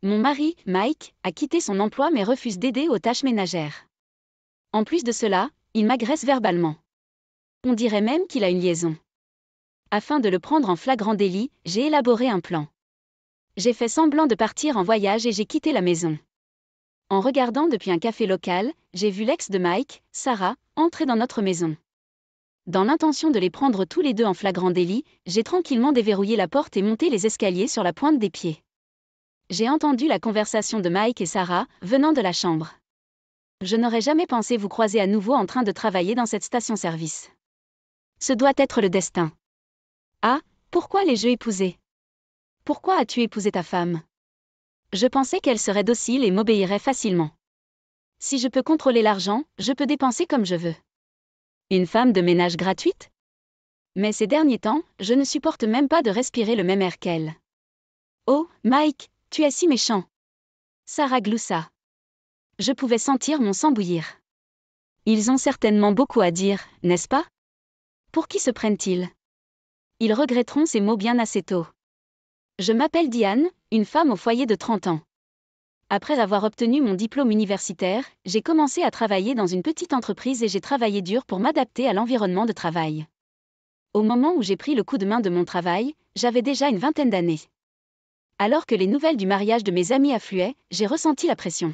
Mon mari, Mike, a quitté son emploi mais refuse d'aider aux tâches ménagères. En plus de cela, il m'agresse verbalement. On dirait même qu'il a une liaison. Afin de le prendre en flagrant délit, j'ai élaboré un plan. J'ai fait semblant de partir en voyage et j'ai quitté la maison. En regardant depuis un café local, j'ai vu l'ex de Mike, Sarah, entrer dans notre maison. Dans l'intention de les prendre tous les deux en flagrant délit, j'ai tranquillement déverrouillé la porte et monté les escaliers sur la pointe des pieds. J'ai entendu la conversation de Mike et Sarah, venant de la chambre. Je n'aurais jamais pensé vous croiser à nouveau en train de travailler dans cette station-service. Ce doit être le destin. Ah, pourquoi l'ai-je épousée? Pourquoi as-tu épousé ta femme? Je pensais qu'elle serait docile et m'obéirait facilement. Si je peux contrôler l'argent, je peux dépenser comme je veux. Une femme de ménage gratuite? Mais ces derniers temps, je ne supporte même pas de respirer le même air qu'elle. Oh, Mike, tu es si méchant. Sarah gloussa. Je pouvais sentir mon sang bouillir. Ils ont certainement beaucoup à dire, n'est-ce pas? Pour qui se prennent-ils? Ils regretteront ces mots bien assez tôt. Je m'appelle Diane, une femme au foyer de 30 ans. Après avoir obtenu mon diplôme universitaire, j'ai commencé à travailler dans une petite entreprise et j'ai travaillé dur pour m'adapter à l'environnement de travail. Au moment où j'ai pris le coup de main de mon travail, j'avais déjà une vingtaine d'années. Alors que les nouvelles du mariage de mes amis affluaient, j'ai ressenti la pression.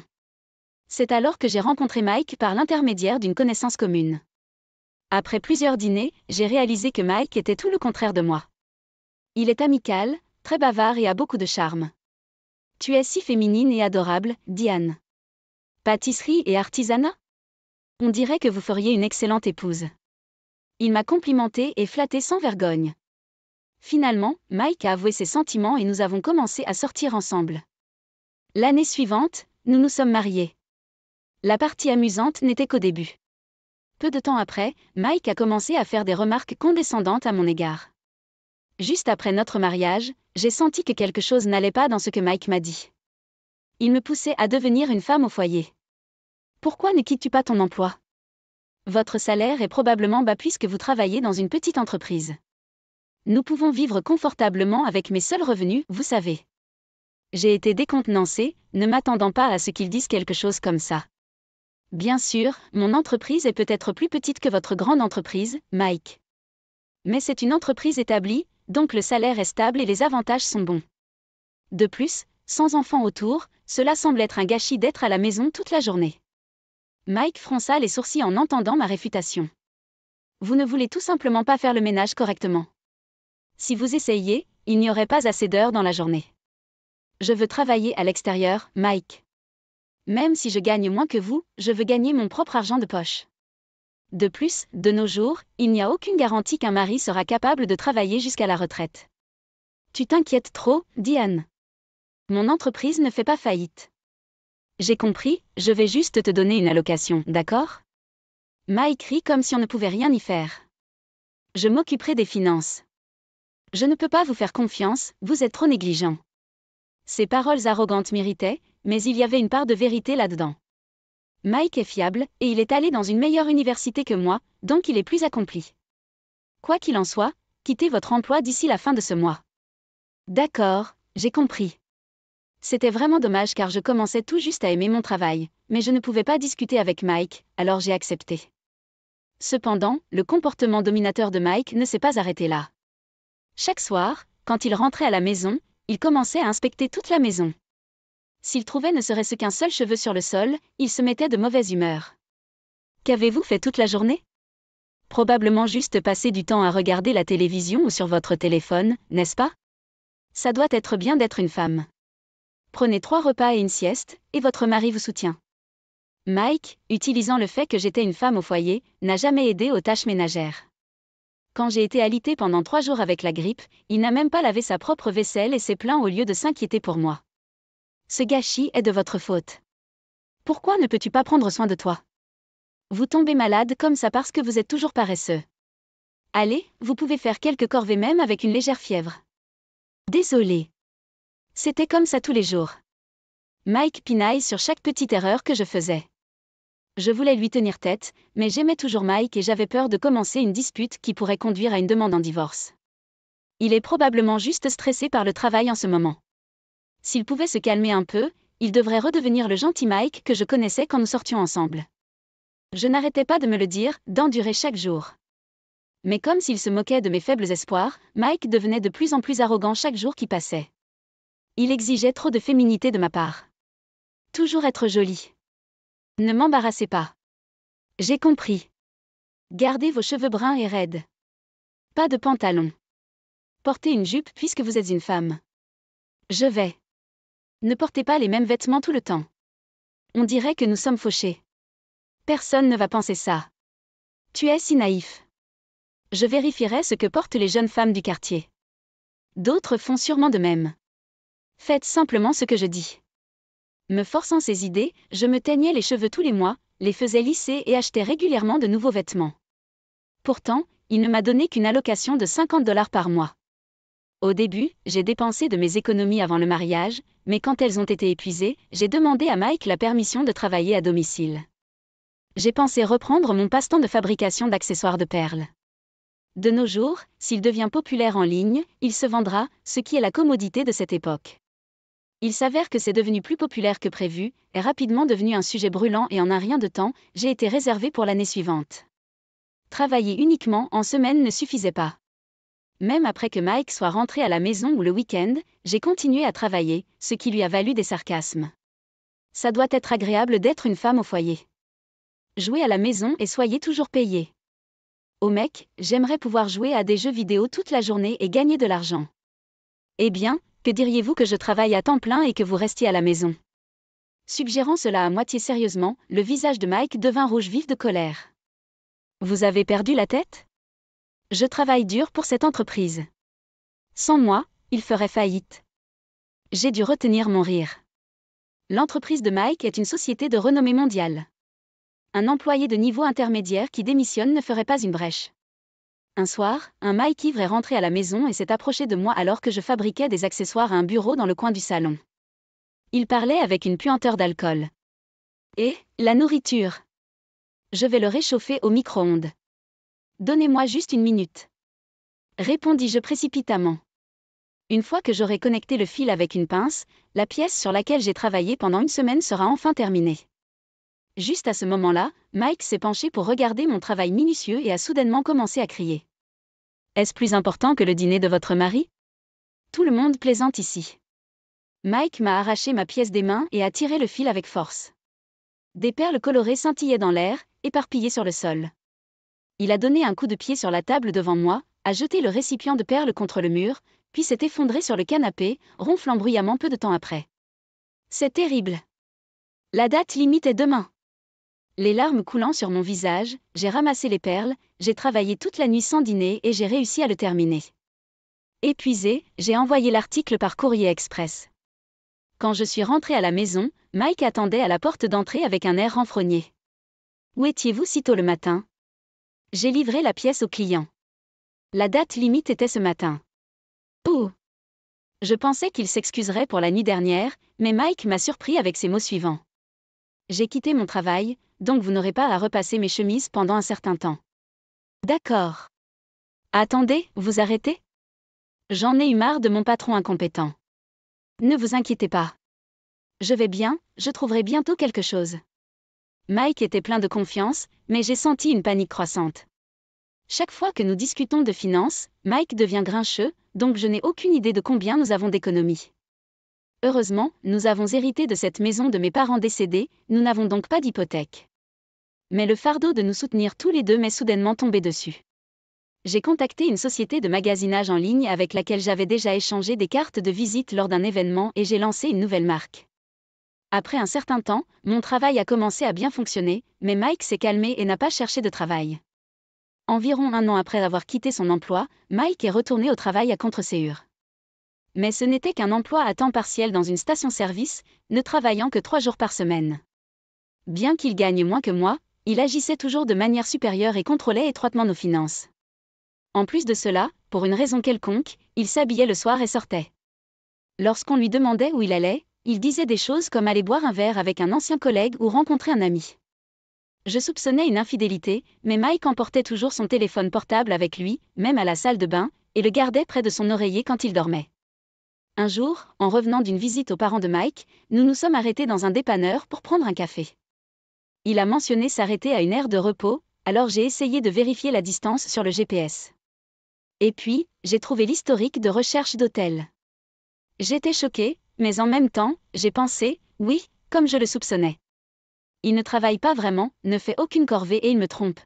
C'est alors que j'ai rencontré Mike par l'intermédiaire d'une connaissance commune. Après plusieurs dîners, j'ai réalisé que Mike était tout le contraire de moi. Il est amical, très bavard et a beaucoup de charme. Tu es si féminine et adorable, Diane. Pâtisserie et artisanat? On dirait que vous feriez une excellente épouse. Il m'a complimenté et flatté sans vergogne. Finalement, Mike a avoué ses sentiments et nous avons commencé à sortir ensemble. L'année suivante, nous nous sommes mariés. La partie amusante n'était qu'au début. Peu de temps après, Mike a commencé à faire des remarques condescendantes à mon égard. Juste après notre mariage, j'ai senti que quelque chose n'allait pas dans ce que Mike m'a dit. Il me poussait à devenir une femme au foyer. Pourquoi ne quittes-tu pas ton emploi? Votre salaire est probablement bas puisque vous travaillez dans une petite entreprise. Nous pouvons vivre confortablement avec mes seuls revenus, vous savez. J'ai été décontenancée, ne m'attendant pas à ce qu'ils disent quelque chose comme ça. Bien sûr, mon entreprise est peut-être plus petite que votre grande entreprise, Mike. Mais c'est une entreprise établie, donc le salaire est stable et les avantages sont bons. De plus, sans enfants autour, cela semble être un gâchis d'être à la maison toute la journée. Mike fronça les sourcils en entendant ma réfutation. Vous ne voulez tout simplement pas faire le ménage correctement. Si vous essayiez, il n'y aurait pas assez d'heures dans la journée. Je veux travailler à l'extérieur, Mike. Même si je gagne moins que vous, je veux gagner mon propre argent de poche. De plus, de nos jours, il n'y a aucune garantie qu'un mari sera capable de travailler jusqu'à la retraite. Tu t'inquiètes trop, Diane. Mon entreprise ne fait pas faillite. J'ai compris, je vais juste te donner une allocation, d'accord? Mike rit comme si on ne pouvait rien y faire. Je m'occuperai des finances. Je ne peux pas vous faire confiance, vous êtes trop négligent. Ces paroles arrogantes m'irritaient, mais il y avait une part de vérité là-dedans. Mike est fiable, et il est allé dans une meilleure université que moi, donc il est plus accompli. Quoi qu'il en soit, quittez votre emploi d'ici la fin de ce mois. D'accord, j'ai compris. C'était vraiment dommage car je commençais tout juste à aimer mon travail, mais je ne pouvais pas discuter avec Mike, alors j'ai accepté. Cependant, le comportement dominateur de Mike ne s'est pas arrêté là. Chaque soir, quand il rentrait à la maison, il commençait à inspecter toute la maison. S'il trouvait ne serait-ce qu'un seul cheveu sur le sol, il se mettait de mauvaise humeur. Qu'avez-vous fait toute la journée? Probablement juste passer du temps à regarder la télévision ou sur votre téléphone, n'est-ce pas? Ça doit être bien d'être une femme. Prenez 3 repas et une sieste, et votre mari vous soutient. Mike, utilisant le fait que j'étais une femme au foyer, n'a jamais aidé aux tâches ménagères. Quand j'ai été alitée pendant 3 jours avec la grippe, il n'a même pas lavé sa propre vaisselle et s'est plaint au lieu de s'inquiéter pour moi. Ce gâchis est de votre faute. Pourquoi ne peux-tu pas prendre soin de toi? Vous tombez malade comme ça parce que vous êtes toujours paresseux. Allez, vous pouvez faire quelques corvées même avec une légère fièvre. Désolé. C'était comme ça tous les jours. Mike pinaille sur chaque petite erreur que je faisais. Je voulais lui tenir tête, mais j'aimais toujours Mike et j'avais peur de commencer une dispute qui pourrait conduire à une demande en divorce. Il est probablement juste stressé par le travail en ce moment. S'il pouvait se calmer un peu, il devrait redevenir le gentil Mike que je connaissais quand nous sortions ensemble. Je n'arrêtais pas de me le dire, d'endurer chaque jour. Mais comme s'il se moquait de mes faibles espoirs, Mike devenait de plus en plus arrogant chaque jour qui passait. Il exigeait trop de féminité de ma part. Toujours être jolie. Ne m'embarrassez pas. J'ai compris. Gardez vos cheveux bruns et raides. Pas de pantalon. Portez une jupe puisque vous êtes une femme. Je vais. Ne portez pas les mêmes vêtements tout le temps. On dirait que nous sommes fauchés. Personne ne va penser ça. Tu es si naïf. Je vérifierai ce que portent les jeunes femmes du quartier. D'autres font sûrement de même. Faites simplement ce que je dis. Me forçant ces idées, je me teignais les cheveux tous les mois, les faisais lisser et achetais régulièrement de nouveaux vêtements. Pourtant, il ne m'a donné qu'une allocation de $50 par mois. Au début, j'ai dépensé de mes économies avant le mariage, mais quand elles ont été épuisées, j'ai demandé à Mike la permission de travailler à domicile. J'ai pensé reprendre mon passe-temps de fabrication d'accessoires de perles. De nos jours, s'il devient populaire en ligne, il se vendra, ce qui est la commodité de cette époque. Il s'avère que c'est devenu plus populaire que prévu, est rapidement devenu un sujet brûlant et en un rien de temps, j'ai été réservé pour l'année suivante. Travailler uniquement en semaine ne suffisait pas. Même après que Mike soit rentré à la maison ou le week-end, j'ai continué à travailler, ce qui lui a valu des sarcasmes. Ça doit être agréable d'être une femme au foyer. Jouez à la maison et soyez toujours payé. Oh mec, j'aimerais pouvoir jouer à des jeux vidéo toute la journée et gagner de l'argent. Eh bien, que diriez-vous que je travaille à temps plein et que vous restiez à la maison? Suggérant cela à moitié sérieusement, le visage de Mike devint rouge vif de colère. Vous avez perdu la tête? Je travaille dur pour cette entreprise. Sans moi, il ferait faillite. J'ai dû retenir mon rire. L'entreprise de Mike est une société de renommée mondiale. Un employé de niveau intermédiaire qui démissionne ne ferait pas une brèche. Un soir, un Mike ivre est rentré à la maison et s'est approché de moi alors que je fabriquais des accessoires à un bureau dans le coin du salon. Il parlait avec une puanteur d'alcool. Et, la nourriture. Je vais le réchauffer au micro-ondes. Donnez-moi juste une minute. Répondis-je précipitamment. Une fois que j'aurai connecté le fil avec une pince, la pièce sur laquelle j'ai travaillé pendant une semaine sera enfin terminée. Juste à ce moment-là, Mike s'est penché pour regarder mon travail minutieux et a soudainement commencé à crier. Est-ce plus important que le dîner de votre mari? Tout le monde plaisante ici. Mike m'a arraché ma pièce des mains et a tiré le fil avec force. Des perles colorées scintillaient dans l'air, éparpillées sur le sol. Il a donné un coup de pied sur la table devant moi, a jeté le récipient de perles contre le mur, puis s'est effondré sur le canapé, ronflant bruyamment peu de temps après. C'est terrible. La date limite est demain. Les larmes coulant sur mon visage, j'ai ramassé les perles, j'ai travaillé toute la nuit sans dîner et j'ai réussi à le terminer. Épuisé, j'ai envoyé l'article par courrier express. Quand je suis rentré à la maison, Mike attendait à la porte d'entrée avec un air renfrogné. Où étiez-vous si tôt le matin? J'ai livré la pièce au client. La date limite était ce matin. Oh! Je pensais qu'il s'excuserait pour la nuit dernière, mais Mike m'a surpris avec ces mots suivants. J'ai quitté mon travail, donc vous n'aurez pas à repasser mes chemises pendant un certain temps. D'accord. Attendez, vous arrêtez? J'en ai eu marre de mon patron incompétent. Ne vous inquiétez pas. Je vais bien, je trouverai bientôt quelque chose. Mike était plein de confiance, mais j'ai senti une panique croissante. Chaque fois que nous discutons de finances, Mike devient grincheux, donc je n'ai aucune idée de combien nous avons d'économies. Heureusement, nous avons hérité de cette maison de mes parents décédés, nous n'avons donc pas d'hypothèque. Mais le fardeau de nous soutenir tous les deux m'est soudainement tombé dessus. J'ai contacté une société de magasinage en ligne avec laquelle j'avais déjà échangé des cartes de visite lors d'un événement et j'ai lancé une nouvelle marque. Après un certain temps, mon travail a commencé à bien fonctionner, mais Mike s'est calmé et n'a pas cherché de travail. Environ un an après avoir quitté son emploi, Mike est retourné au travail à contre-séhure. Mais ce n'était qu'un emploi à temps partiel dans une station-service, ne travaillant que 3 jours par semaine. Bien qu'il gagne moins que moi, il agissait toujours de manière supérieure et contrôlait étroitement nos finances. En plus de cela, pour une raison quelconque, il s'habillait le soir et sortait. Lorsqu'on lui demandait où il allait, il disait des choses comme aller boire un verre avec un ancien collègue ou rencontrer un ami. Je soupçonnais une infidélité, mais Mike emportait toujours son téléphone portable avec lui, même à la salle de bain, et le gardait près de son oreiller quand il dormait. Un jour, en revenant d'une visite aux parents de Mike, nous nous sommes arrêtés dans un dépanneur pour prendre un café. Il a mentionné s'arrêter à une aire de repos, alors j'ai essayé de vérifier la distance sur le GPS. Et puis, j'ai trouvé l'historique de recherche d'hôtel. J'étais choquée, mais en même temps, j'ai pensé, oui, comme je le soupçonnais. Il ne travaille pas vraiment, ne fait aucune corvée et il me trompe.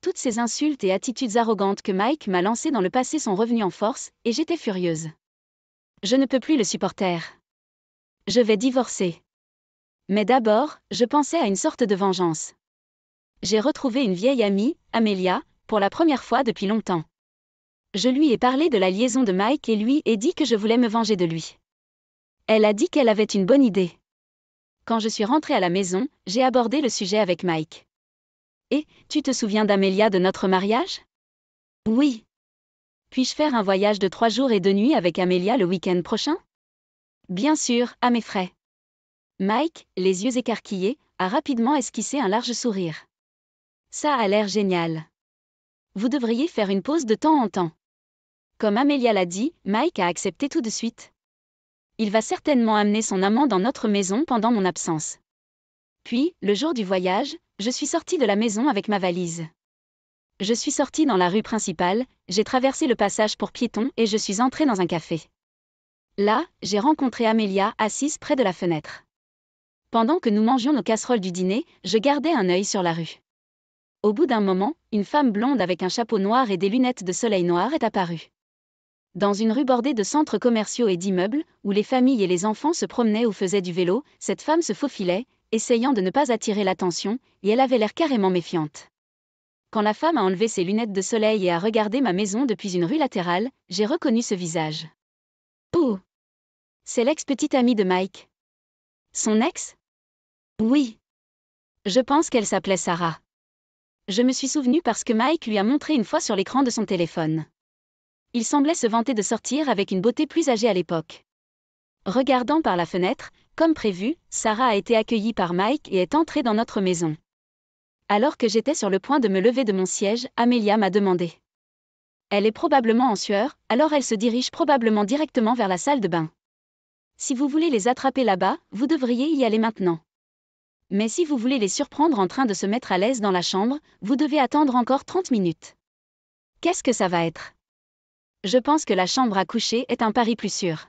Toutes ces insultes et attitudes arrogantes que Mike m'a lancées dans le passé sont revenues en force, et j'étais furieuse. Je ne peux plus le supporter. Je vais divorcer. Mais d'abord, je pensais à une sorte de vengeance. J'ai retrouvé une vieille amie, Amelia, pour la première fois depuis longtemps. Je lui ai parlé de la liaison de Mike et lui ai dit que je voulais me venger de lui. Elle a dit qu'elle avait une bonne idée. Quand je suis rentrée à la maison, j'ai abordé le sujet avec Mike. Et, tu te souviens d'Amelia de notre mariage? Oui. Puis-je faire un voyage de 3 jours et 2 nuits avec Amelia le week-end prochain? Bien sûr, à mes frais. Mike, les yeux écarquillés, a rapidement esquissé un large sourire. Ça a l'air génial. Vous devriez faire une pause de temps en temps. Comme Amelia l'a dit, Mike a accepté tout de suite. Il va certainement amener son amant dans notre maison pendant mon absence. Puis, le jour du voyage, je suis sortie de la maison avec ma valise. Je suis sortie dans la rue principale, j'ai traversé le passage pour piétons et je suis entrée dans un café. Là, j'ai rencontré Amelia assise près de la fenêtre. Pendant que nous mangions nos casseroles du dîner, je gardais un œil sur la rue. Au bout d'un moment, une femme blonde avec un chapeau noir et des lunettes de soleil noir est apparue. Dans une rue bordée de centres commerciaux et d'immeubles, où les familles et les enfants se promenaient ou faisaient du vélo, cette femme se faufilait, essayant de ne pas attirer l'attention, et elle avait l'air carrément méfiante. Quand la femme a enlevé ses lunettes de soleil et a regardé ma maison depuis une rue latérale, j'ai reconnu ce visage. Oh! C'est l'ex-petite amie de Mike. Son ex? Oui. Je pense qu'elle s'appelait Sarah. Je me suis souvenue parce que Mike lui a montré une fois sur l'écran de son téléphone. Il semblait se vanter de sortir avec une beauté plus âgée à l'époque. Regardant par la fenêtre, comme prévu, Sarah a été accueillie par Mike et est entrée dans notre maison. Alors que j'étais sur le point de me lever de mon siège, Amelia m'a demandé. Elle est probablement en sueur, alors elle se dirige probablement directement vers la salle de bain. Si vous voulez les attraper là-bas, vous devriez y aller maintenant. Mais si vous voulez les surprendre en train de se mettre à l'aise dans la chambre, vous devez attendre encore 30 minutes. Qu'est-ce que ça va être? Je pense que la chambre à coucher est un pari plus sûr.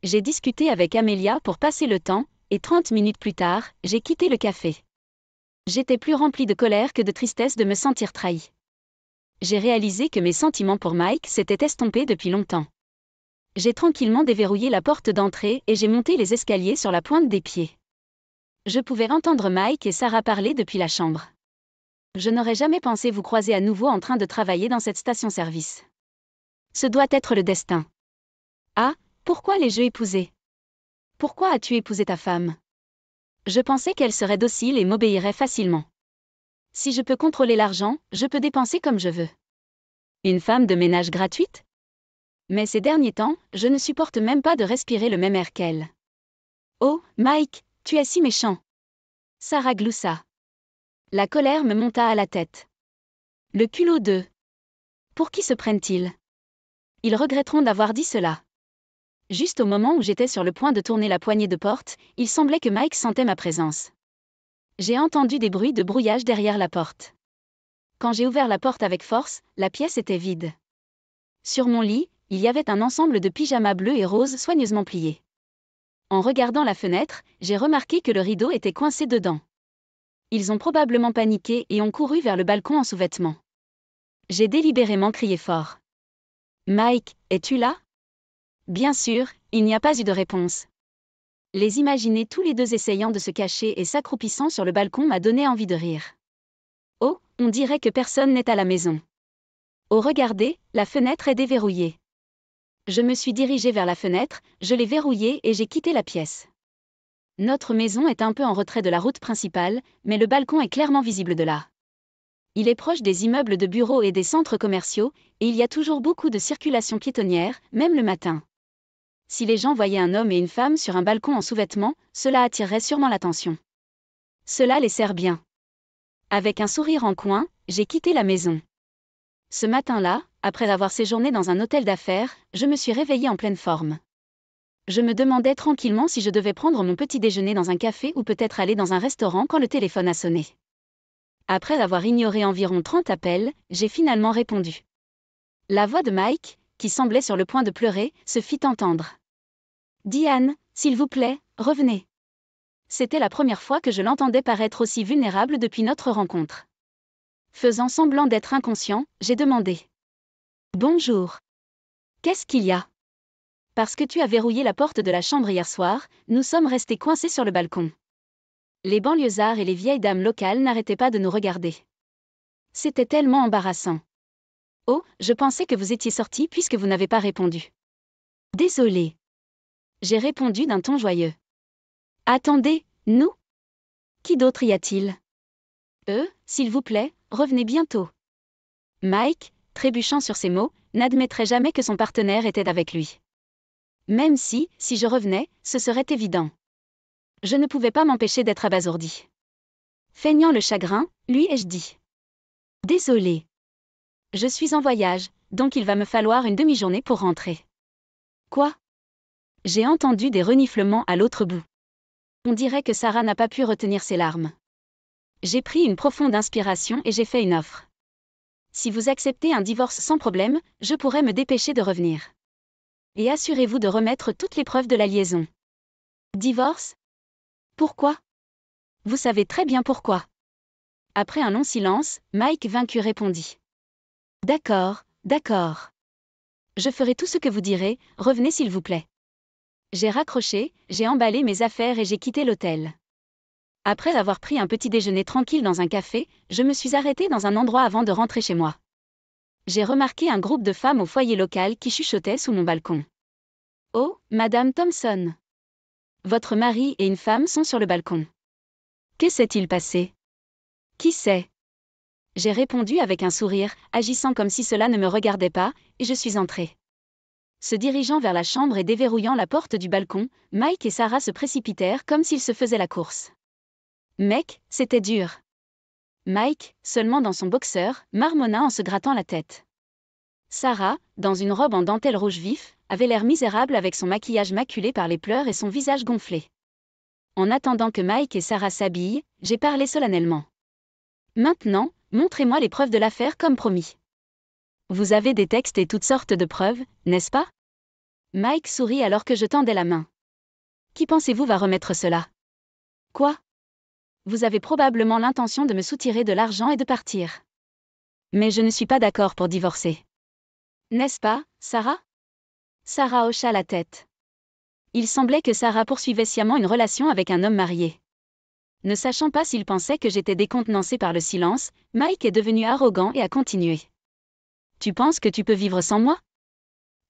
J'ai discuté avec Amelia pour passer le temps, et 30 minutes plus tard, j'ai quitté le café. J'étais plus remplie de colère que de tristesse de me sentir trahie. J'ai réalisé que mes sentiments pour Mike s'étaient estompés depuis longtemps. J'ai tranquillement déverrouillé la porte d'entrée et j'ai monté les escaliers sur la pointe des pieds. Je pouvais entendre Mike et Sarah parler depuis la chambre. Je n'aurais jamais pensé vous croiser à nouveau en train de travailler dans cette station-service. Ce doit être le destin. Ah, pourquoi l'ai-je épousée? Pourquoi as-tu épousé ta femme? Je pensais qu'elle serait docile et m'obéirait facilement. Si je peux contrôler l'argent, je peux dépenser comme je veux. Une femme de ménage gratuite? Mais ces derniers temps, je ne supporte même pas de respirer le même air qu'elle. Oh, Mike, tu es si méchant. Sarah gloussa. La colère me monta à la tête. Le culot d'eux. Pour qui se prennent-ils? Ils regretteront d'avoir dit cela. Juste au moment où j'étais sur le point de tourner la poignée de porte, il semblait que Mike sentait ma présence. J'ai entendu des bruits de brouillage derrière la porte. Quand j'ai ouvert la porte avec force, la pièce était vide. Sur mon lit, il y avait un ensemble de pyjamas bleus et roses soigneusement pliés. En regardant la fenêtre, j'ai remarqué que le rideau était coincé dedans. Ils ont probablement paniqué et ont couru vers le balcon en sous-vêtements. J'ai délibérément crié fort. Mike, es-tu là? Bien sûr, il n'y a pas eu de réponse. Les imaginer tous les deux essayant de se cacher et s'accroupissant sur le balcon m'a donné envie de rire. Oh, on dirait que personne n'est à la maison. Oh, regardez, la fenêtre est déverrouillée. Je me suis dirigée vers la fenêtre, je l'ai verrouillée et j'ai quitté la pièce. Notre maison est un peu en retrait de la route principale, mais le balcon est clairement visible de là. Il est proche des immeubles de bureaux et des centres commerciaux, et il y a toujours beaucoup de circulation piétonnière, même le matin. Si les gens voyaient un homme et une femme sur un balcon en sous-vêtements, cela attirerait sûrement l'attention. Cela les sert bien. Avec un sourire en coin, j'ai quitté la maison. Ce matin-là, après avoir séjourné dans un hôtel d'affaires, je me suis réveillée en pleine forme. Je me demandais tranquillement si je devais prendre mon petit déjeuner dans un café ou peut-être aller dans un restaurant quand le téléphone a sonné. Après avoir ignoré environ 30 appels, j'ai finalement répondu. La voix de Mike, qui semblait sur le point de pleurer, se fit entendre. « Diane, s'il vous plaît, revenez. » C'était la première fois que je l'entendais paraître aussi vulnérable depuis notre rencontre. Faisant semblant d'être inconscient, j'ai demandé. « Bonjour. Qu'est-ce qu'il y a ? » « Parce que tu as verrouillé la porte de la chambre hier soir, nous sommes restés coincés sur le balcon. » Les banlieusards et les vieilles dames locales n'arrêtaient pas de nous regarder. C'était tellement embarrassant. « Oh, je pensais que vous étiez sorti puisque vous n'avez pas répondu. »« Désolé. » J'ai répondu d'un ton joyeux. « Attendez, nous ? Qui d'autre y a-t-il ? S'il vous plaît, revenez bientôt. » Mike, trébuchant sur ces mots, n'admettrait jamais que son partenaire était avec lui. Même si je revenais, ce serait évident. Je ne pouvais pas m'empêcher d'être abasourdi. Feignant le chagrin, lui ai-je dit. « Désolé. Je suis en voyage, donc il va me falloir une demi-journée pour rentrer. » Quoi ? J'ai entendu des reniflements à l'autre bout. On dirait que Sarah n'a pas pu retenir ses larmes. J'ai pris une profonde inspiration et j'ai fait une offre. Si vous acceptez un divorce sans problème, je pourrais me dépêcher de revenir. Et assurez-vous de remettre toutes les preuves de la liaison. Divorce ? Pourquoi ? Vous savez très bien pourquoi. Après un long silence, Mike vaincu répondit. D'accord. Je ferai tout ce que vous direz, revenez s'il vous plaît. J'ai raccroché, j'ai emballé mes affaires et j'ai quitté l'hôtel. Après avoir pris un petit déjeuner tranquille dans un café, je me suis arrêtée dans un endroit avant de rentrer chez moi. J'ai remarqué un groupe de femmes au foyer local qui chuchotaient sous mon balcon. « Oh, Madame Thompson. Votre mari et une femme sont sur le balcon. Que s'est-il passé ? Qui sait ? » J'ai répondu avec un sourire, agissant comme si cela ne me regardait pas, et je suis entrée. Se dirigeant vers la chambre et déverrouillant la porte du balcon, Mike et Sarah se précipitèrent comme s'ils se faisaient la course. Mec, c'était dur. Mike, seulement dans son boxeur, marmonna en se grattant la tête. Sarah, dans une robe en dentelle rouge vif, avait l'air misérable avec son maquillage maculé par les pleurs et son visage gonflé. En attendant que Mike et Sarah s'habillent, j'ai parlé solennellement. Maintenant, montrez-moi les preuves de l'affaire comme promis. Vous avez des textes et toutes sortes de preuves, n'est-ce pas ? Mike sourit alors que je tendais la main. Qui pensez-vous va remettre cela ? Quoi ? Vous avez probablement l'intention de me soutirer de l'argent et de partir. Mais je ne suis pas d'accord pour divorcer. N'est-ce pas, Sarah ? Sarah hocha la tête. Il semblait que Sarah poursuivait sciemment une relation avec un homme marié. Ne sachant pas s'il pensait que j'étais décontenancée par le silence, Mike est devenu arrogant et a continué. Tu penses que tu peux vivre sans moi ?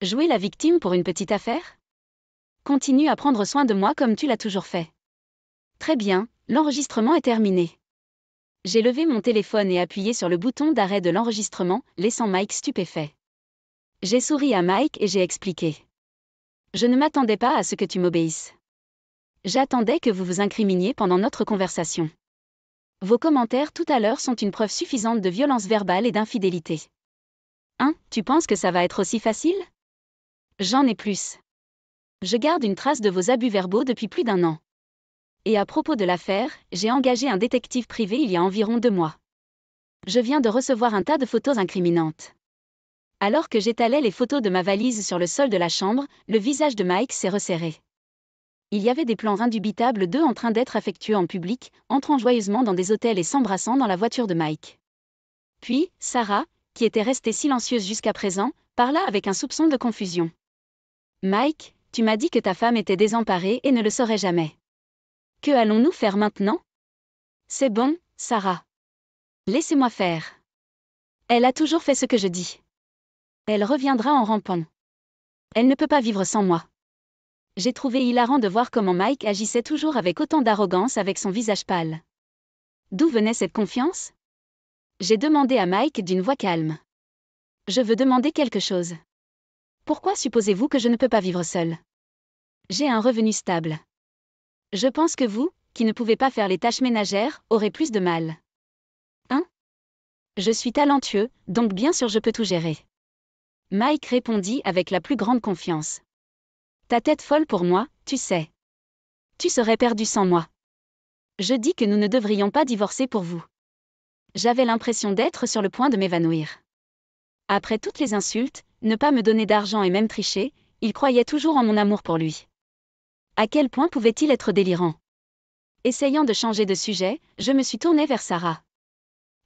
Jouer la victime pour une petite affaire ? Continue à prendre soin de moi comme tu l'as toujours fait. Très bien, l'enregistrement est terminé. J'ai levé mon téléphone et appuyé sur le bouton d'arrêt de l'enregistrement, laissant Mike stupéfait. J'ai souri à Mike et j'ai expliqué. Je ne m'attendais pas à ce que tu m'obéisses. J'attendais que vous vous incriminiez pendant notre conversation. Vos commentaires tout à l'heure sont une preuve suffisante de violence verbale et d'infidélité. Tu penses que ça va être aussi facile ? J'en ai plus. Je garde une trace de vos abus verbaux depuis plus d'1 an. Et à propos de l'affaire, j'ai engagé un détective privé il y a environ 2 mois. Je viens de recevoir un tas de photos incriminantes. Alors que j'étalais les photos de ma valise sur le sol de la chambre, le visage de Mike s'est resserré. Il y avait des plans indubitables d'eux en train d'être affectueux en public, entrant joyeusement dans des hôtels et s'embrassant dans la voiture de Mike. Puis, Sarah, qui était restée silencieuse jusqu'à présent, parla avec un soupçon de confusion. « Mike, tu m'as dit que ta femme était désemparée et ne le saurait jamais. Que allons-nous faire maintenant ? » C'est bon, Sarah. Laissez-moi faire. Elle a toujours fait ce que je dis. Elle reviendra en rampant. Elle ne peut pas vivre sans moi. J'ai trouvé hilarant de voir comment Mike agissait toujours avec autant d'arrogance avec son visage pâle. D'où venait cette confiance ? J'ai demandé à Mike d'une voix calme. Je veux demander quelque chose. Pourquoi supposez-vous que je ne peux pas vivre seule ? J'ai un revenu stable. Je pense que vous, qui ne pouvez pas faire les tâches ménagères, aurez plus de mal. Je suis talentueux, donc bien sûr je peux tout gérer. Mike répondit avec la plus grande confiance. Ta tête folle pour moi, tu sais. Tu serais perdu sans moi. Je dis que nous ne devrions pas divorcer pour vous. J'avais l'impression d'être sur le point de m'évanouir. Après toutes les insultes, ne pas me donner d'argent et même tricher, il croyait toujours en mon amour pour lui. À quel point pouvait-il être délirant? Essayant de changer de sujet, je me suis tournée vers Sarah.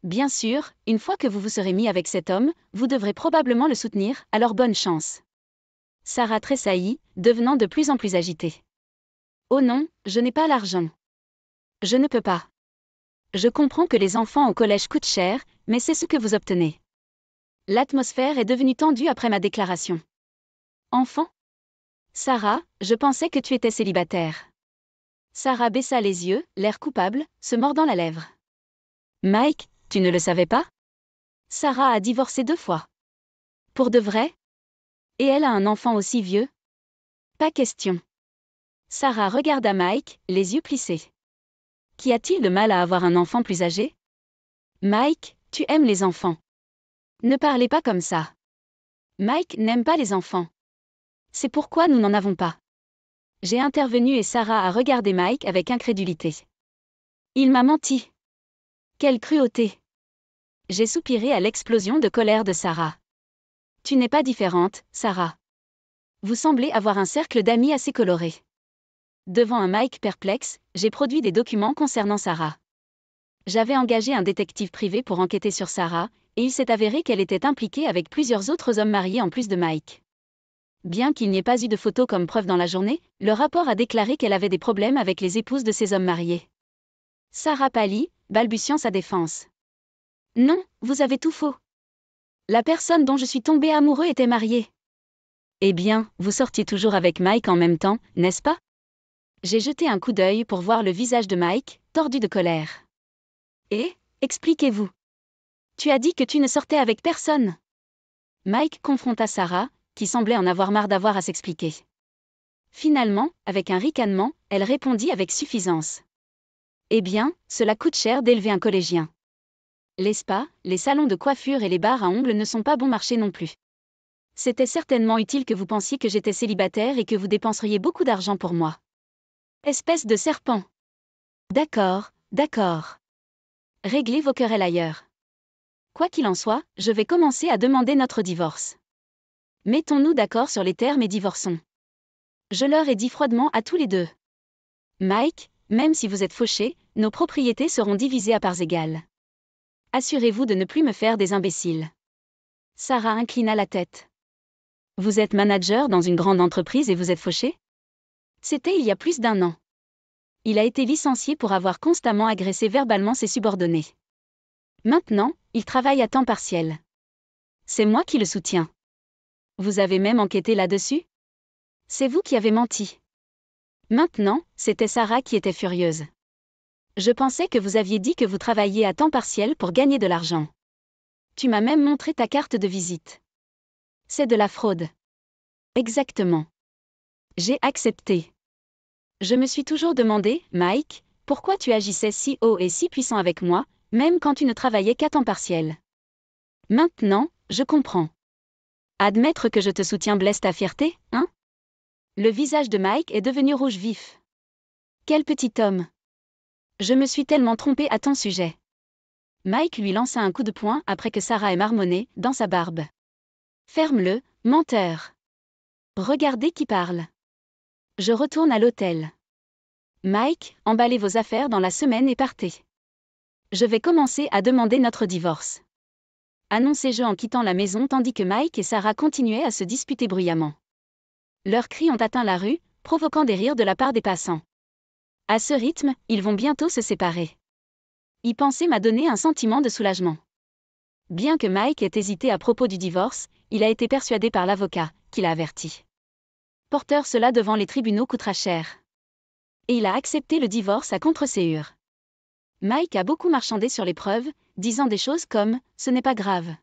Bien sûr, une fois que vous vous serez mis avec cet homme, vous devrez probablement le soutenir, alors bonne chance. Sarah tressaillit, devenant de plus en plus agitée. Oh non, je n'ai pas l'argent. Je ne peux pas. Je comprends que les enfants au collège coûtent cher, mais c'est ce que vous obtenez. L'atmosphère est devenue tendue après ma déclaration. Enfant? Sarah, je pensais que tu étais célibataire. Sarah baissa les yeux, l'air coupable, se mordant la lèvre. Mike, tu ne le savais pas? Sarah a divorcé 2 fois. Pour de vrai? Et elle a un enfant aussi vieux? Pas question. Sarah regarda Mike, les yeux plissés. Qu'y a-t-il de mal à avoir un enfant plus âgé? Mike, tu aimes les enfants. Ne parlez pas comme ça. Mike n'aime pas les enfants. C'est pourquoi nous n'en avons pas. J'ai intervenu et Sarah a regardé Mike avec incrédulité. Il m'a menti. Quelle cruauté. J'ai soupiré à l'explosion de colère de Sarah. Tu n'es pas différente, Sarah. Vous semblez avoir un cercle d'amis assez coloré. Devant un Mike perplexe, j'ai produit des documents concernant Sarah. J'avais engagé un détective privé pour enquêter sur Sarah, et il s'est avéré qu'elle était impliquée avec plusieurs autres hommes mariés en plus de Mike. Bien qu'il n'y ait pas eu de photos comme preuve dans la journée, le rapport a déclaré qu'elle avait des problèmes avec les épouses de ces hommes mariés. Sarah pâlit, balbutiant sa défense. Non, vous avez tout faux. La personne dont je suis tombée amoureux était mariée. Eh bien, vous sortiez toujours avec Mike en même temps, n'est-ce pas? J'ai jeté un coup d'œil pour voir le visage de Mike, tordu de colère. Et, expliquez-vous. Tu as dit que tu ne sortais avec personne. Mike confronta Sarah, qui semblait en avoir marre d'avoir à s'expliquer. Finalement, avec un ricanement, elle répondit avec suffisance. Eh bien, cela coûte cher d'élever un collégien. Les spas, les salons de coiffure et les bars à ongles ne sont pas bon marché non plus. C'était certainement utile que vous pensiez que j'étais célibataire et que vous dépenseriez beaucoup d'argent pour moi. Espèce de serpent. D'accord, d'accord. Réglez vos querelles ailleurs. Quoi qu'il en soit, je vais commencer à demander notre divorce. Mettons-nous d'accord sur les termes et divorçons. Je leur ai dit froidement à tous les deux. Mike, même si vous êtes fauché, nos propriétés seront divisées à parts égales. Assurez-vous de ne plus me faire des imbéciles. Sarah inclina la tête. Vous êtes manager dans une grande entreprise et vous êtes fauché? C'était il y a plus d'1 an. Il a été licencié pour avoir constamment agressé verbalement ses subordonnés. Maintenant, il travaille à temps partiel. C'est moi qui le soutiens. Vous avez même enquêté là-dessus? C'est vous qui avez menti. Maintenant, c'était Sarah qui était furieuse. Je pensais que vous aviez dit que vous travailliez à temps partiel pour gagner de l'argent. Tu m'as même montré ta carte de visite. C'est de la fraude. Exactement. J'ai accepté. Je me suis toujours demandé, Mike, pourquoi tu agissais si haut et si puissant avec moi, même quand tu ne travaillais qu'à temps partiel. Maintenant, je comprends. Admettre que je te soutiens blesse ta fierté, hein? Le visage de Mike est devenu rouge vif. Quel petit homme. Je me suis tellement trompée à ton sujet. Mike lui lança un coup de poing après que Sarah ait marmonné, dans sa barbe. Ferme-le, menteur. Regardez qui parle. Je retourne à l'hôtel. Mike, emballez vos affaires dans la semaine et partez. Je vais commencer à demander notre divorce. Annoncai-je en quittant la maison tandis que Mike et Sarah continuaient à se disputer bruyamment. Leurs cris ont atteint la rue, provoquant des rires de la part des passants. À ce rythme, ils vont bientôt se séparer. Y penser m'a donné un sentiment de soulagement. Bien que Mike ait hésité à propos du divorce, il a été persuadé par l'avocat, qui l'a averti. Porteur cela devant les tribunaux coûtera cher. Et il a accepté le divorce à contre-séhur. Mike a beaucoup marchandé sur les preuves, disant des choses comme « ce n'est pas grave ».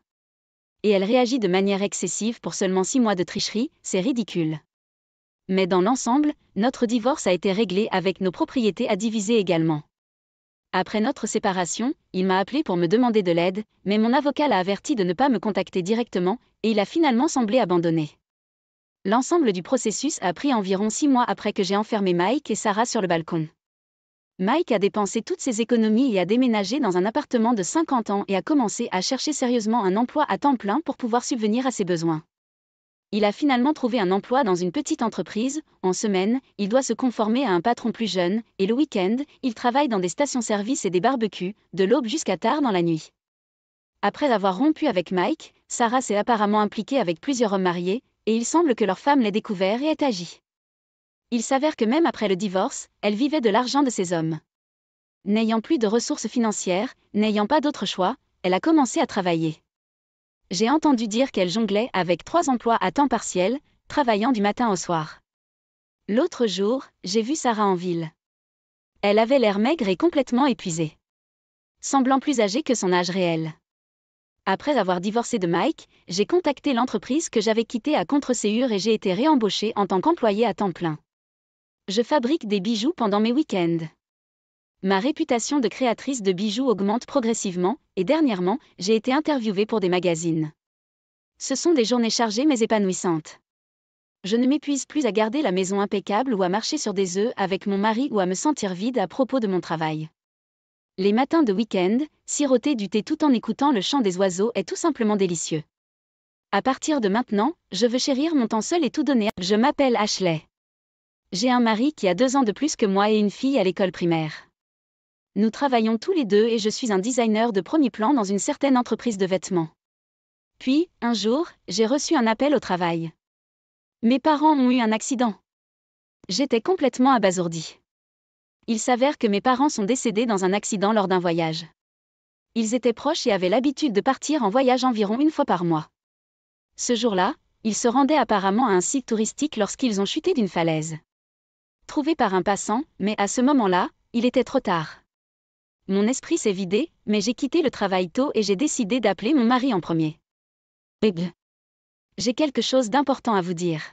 Et elle réagit de manière excessive pour seulement 6 mois de tricherie, c'est ridicule. Mais dans l'ensemble, notre divorce a été réglé avec nos propriétés à diviser également. Après notre séparation, il m'a appelé pour me demander de l'aide, mais mon avocat l'a averti de ne pas me contacter directement, et il a finalement semblé abandonner. L'ensemble du processus a pris environ 6 mois après que j'ai enfermé Mike et Sarah sur le balcon. Mike a dépensé toutes ses économies et a déménagé dans un appartement de 50 ans et a commencé à chercher sérieusement un emploi à temps plein pour pouvoir subvenir à ses besoins. Il a finalement trouvé un emploi dans une petite entreprise. En semaine, il doit se conformer à un patron plus jeune, et le week-end, il travaille dans des stations-service et des barbecues, de l'aube jusqu'à tard dans la nuit. Après avoir rompu avec Mike, Sarah s'est apparemment impliquée avec plusieurs hommes mariés, et il semble que leur femme l'ait découvert et ait agi. Il s'avère que même après le divorce, elle vivait de l'argent de ces hommes. N'ayant plus de ressources financières, n'ayant pas d'autre choix, elle a commencé à travailler. J'ai entendu dire qu'elle jonglait avec 3 emplois à temps partiel, travaillant du matin au soir. L'autre jour, j'ai vu Sarah en ville. Elle avait l'air maigre et complètement épuisée, semblant plus âgée que son âge réel. Après avoir divorcé de Mike, j'ai contacté l'entreprise que j'avais quittée à contre-ségur et j'ai été réembauchée en tant qu'employée à temps plein. Je fabrique des bijoux pendant mes week-ends. Ma réputation de créatrice de bijoux augmente progressivement, et dernièrement, j'ai été interviewée pour des magazines. Ce sont des journées chargées mais épanouissantes. Je ne m'épuise plus à garder la maison impeccable ou à marcher sur des œufs avec mon mari ou à me sentir vide à propos de mon travail. Les matins de week-end, siroter du thé tout en écoutant le chant des oiseaux est tout simplement délicieux. À partir de maintenant, je veux chérir mon temps seul et tout donner. Je m'appelle Ashley. J'ai un mari qui a 2 ans de plus que moi et une fille à l'école primaire. Nous travaillons tous les deux et je suis un designer de premier plan dans une certaine entreprise de vêtements. Puis, un jour, j'ai reçu un appel au travail. Mes parents ont eu un accident. J'étais complètement abasourdie. Il s'avère que mes parents sont décédés dans un accident lors d'un voyage. Ils étaient proches et avaient l'habitude de partir en voyage environ 1 fois par mois. Ce jour-là, ils se rendaient apparemment à un site touristique lorsqu'ils ont chuté d'une falaise. Trouvé par un passant, mais à ce moment-là, il était trop tard. Mon esprit s'est vidé, mais j'ai quitté le travail tôt et j'ai décidé d'appeler mon mari en premier. J'ai quelque chose d'important à vous dire.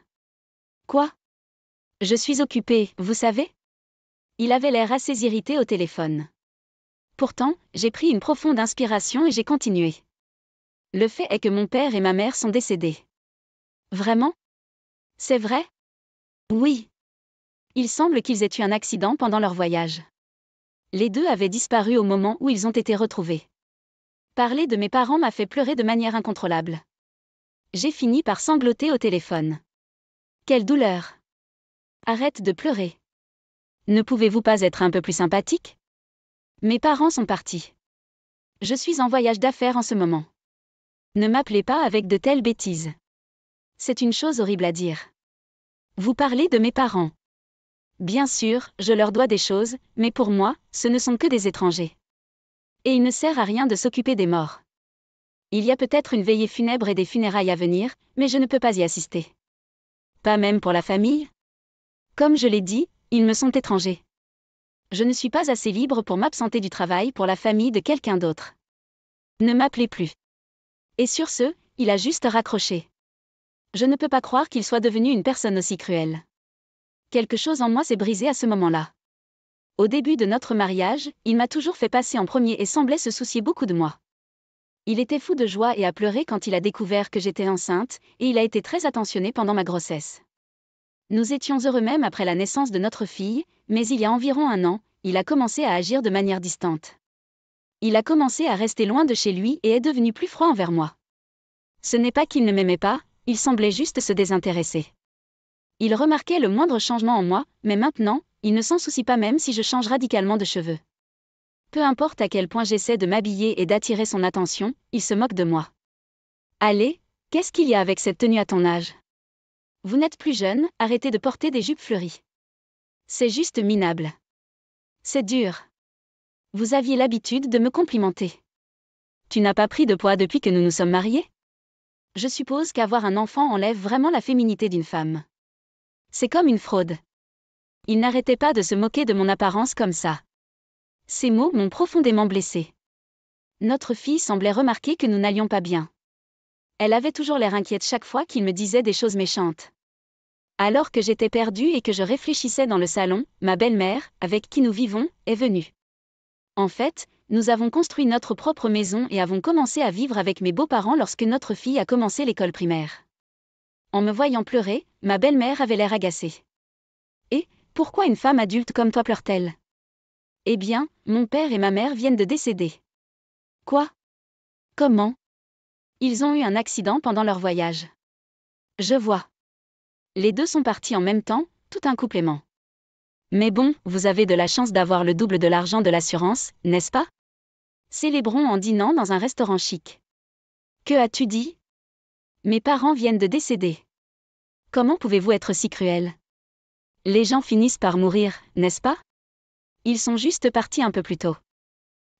Quoi? Je suis occupée, vous savez? Il avait l'air assez irrité au téléphone. Pourtant, j'ai pris une profonde inspiration et j'ai continué. Le fait est que mon père et ma mère sont décédés. Vraiment? C'est vrai? Oui. Il semble qu'ils aient eu un accident pendant leur voyage. Les 2 avaient disparu au moment où ils ont été retrouvés. Parler de mes parents m'a fait pleurer de manière incontrôlable. J'ai fini par sangloter au téléphone. Quelle douleur! Arrête de pleurer. Ne pouvez-vous pas être un peu plus sympathique? Mes parents sont partis. Je suis en voyage d'affaires en ce moment. Ne m'appelez pas avec de telles bêtises. C'est une chose horrible à dire. Vous parlez de mes parents. Bien sûr, je leur dois des choses, mais pour moi, ce ne sont que des étrangers. Et il ne sert à rien de s'occuper des morts. Il y a peut-être une veillée funèbre et des funérailles à venir, mais je ne peux pas y assister. Pas même pour la famille? Comme je l'ai dit, ils me sont étrangers. Je ne suis pas assez libre pour m'absenter du travail pour la famille de quelqu'un d'autre. Ne m'appelez plus. Et sur ce, il a juste raccroché. Je ne peux pas croire qu'il soit devenu une personne aussi cruelle. Quelque chose en moi s'est brisé à ce moment-là. Au début de notre mariage, il m'a toujours fait passer en premier et semblait se soucier beaucoup de moi. Il était fou de joie et a pleuré quand il a découvert que j'étais enceinte, et il a été très attentionné pendant ma grossesse. Nous étions heureux même après la naissance de notre fille, mais il y a environ 1 an, il a commencé à agir de manière distante. Il a commencé à rester loin de chez lui et est devenu plus froid envers moi. Ce n'est pas qu'il ne m'aimait pas, il semblait juste se désintéresser. Il remarquait le moindre changement en moi, mais maintenant, il ne s'en soucie pas même si je change radicalement de cheveux. Peu importe à quel point j'essaie de m'habiller et d'attirer son attention, il se moque de moi. Allez, qu'est-ce qu'il y a avec cette tenue à ton âge? Vous n'êtes plus jeune, arrêtez de porter des jupes fleuries. C'est juste minable. C'est dur. Vous aviez l'habitude de me complimenter. Tu n'as pas pris de poids depuis que nous nous sommes mariés? Je suppose qu'avoir un enfant enlève vraiment la féminité d'une femme. C'est comme une fraude. Il n'arrêtait pas de se moquer de mon apparence comme ça. Ces mots m'ont profondément blessée. Notre fille semblait remarquer que nous n'allions pas bien. Elle avait toujours l'air inquiète chaque fois qu'il me disait des choses méchantes. Alors que j'étais perdue et que je réfléchissais dans le salon, ma belle-mère, avec qui nous vivons, est venue. En fait, nous avons construit notre propre maison et avons commencé à vivre avec mes beaux-parents lorsque notre fille a commencé l'école primaire. En me voyant pleurer, ma belle-mère avait l'air agacée. Et, pourquoi une femme adulte comme toi pleure-t-elle? Eh bien, mon père et ma mère viennent de décéder. Quoi? Comment? Ils ont eu un accident pendant leur voyage. Je vois. Les deux sont partis en même temps, tout un couple aimant. Mais bon, vous avez de la chance d'avoir le double de l'argent de l'assurance, n'est-ce pas? Célébrons en dînant dans un restaurant chic. Que as-tu dit? Mes parents viennent de décéder. Comment pouvez-vous être si cruel? Les gens finissent par mourir, n'est-ce pas? Ils sont juste partis un peu plus tôt.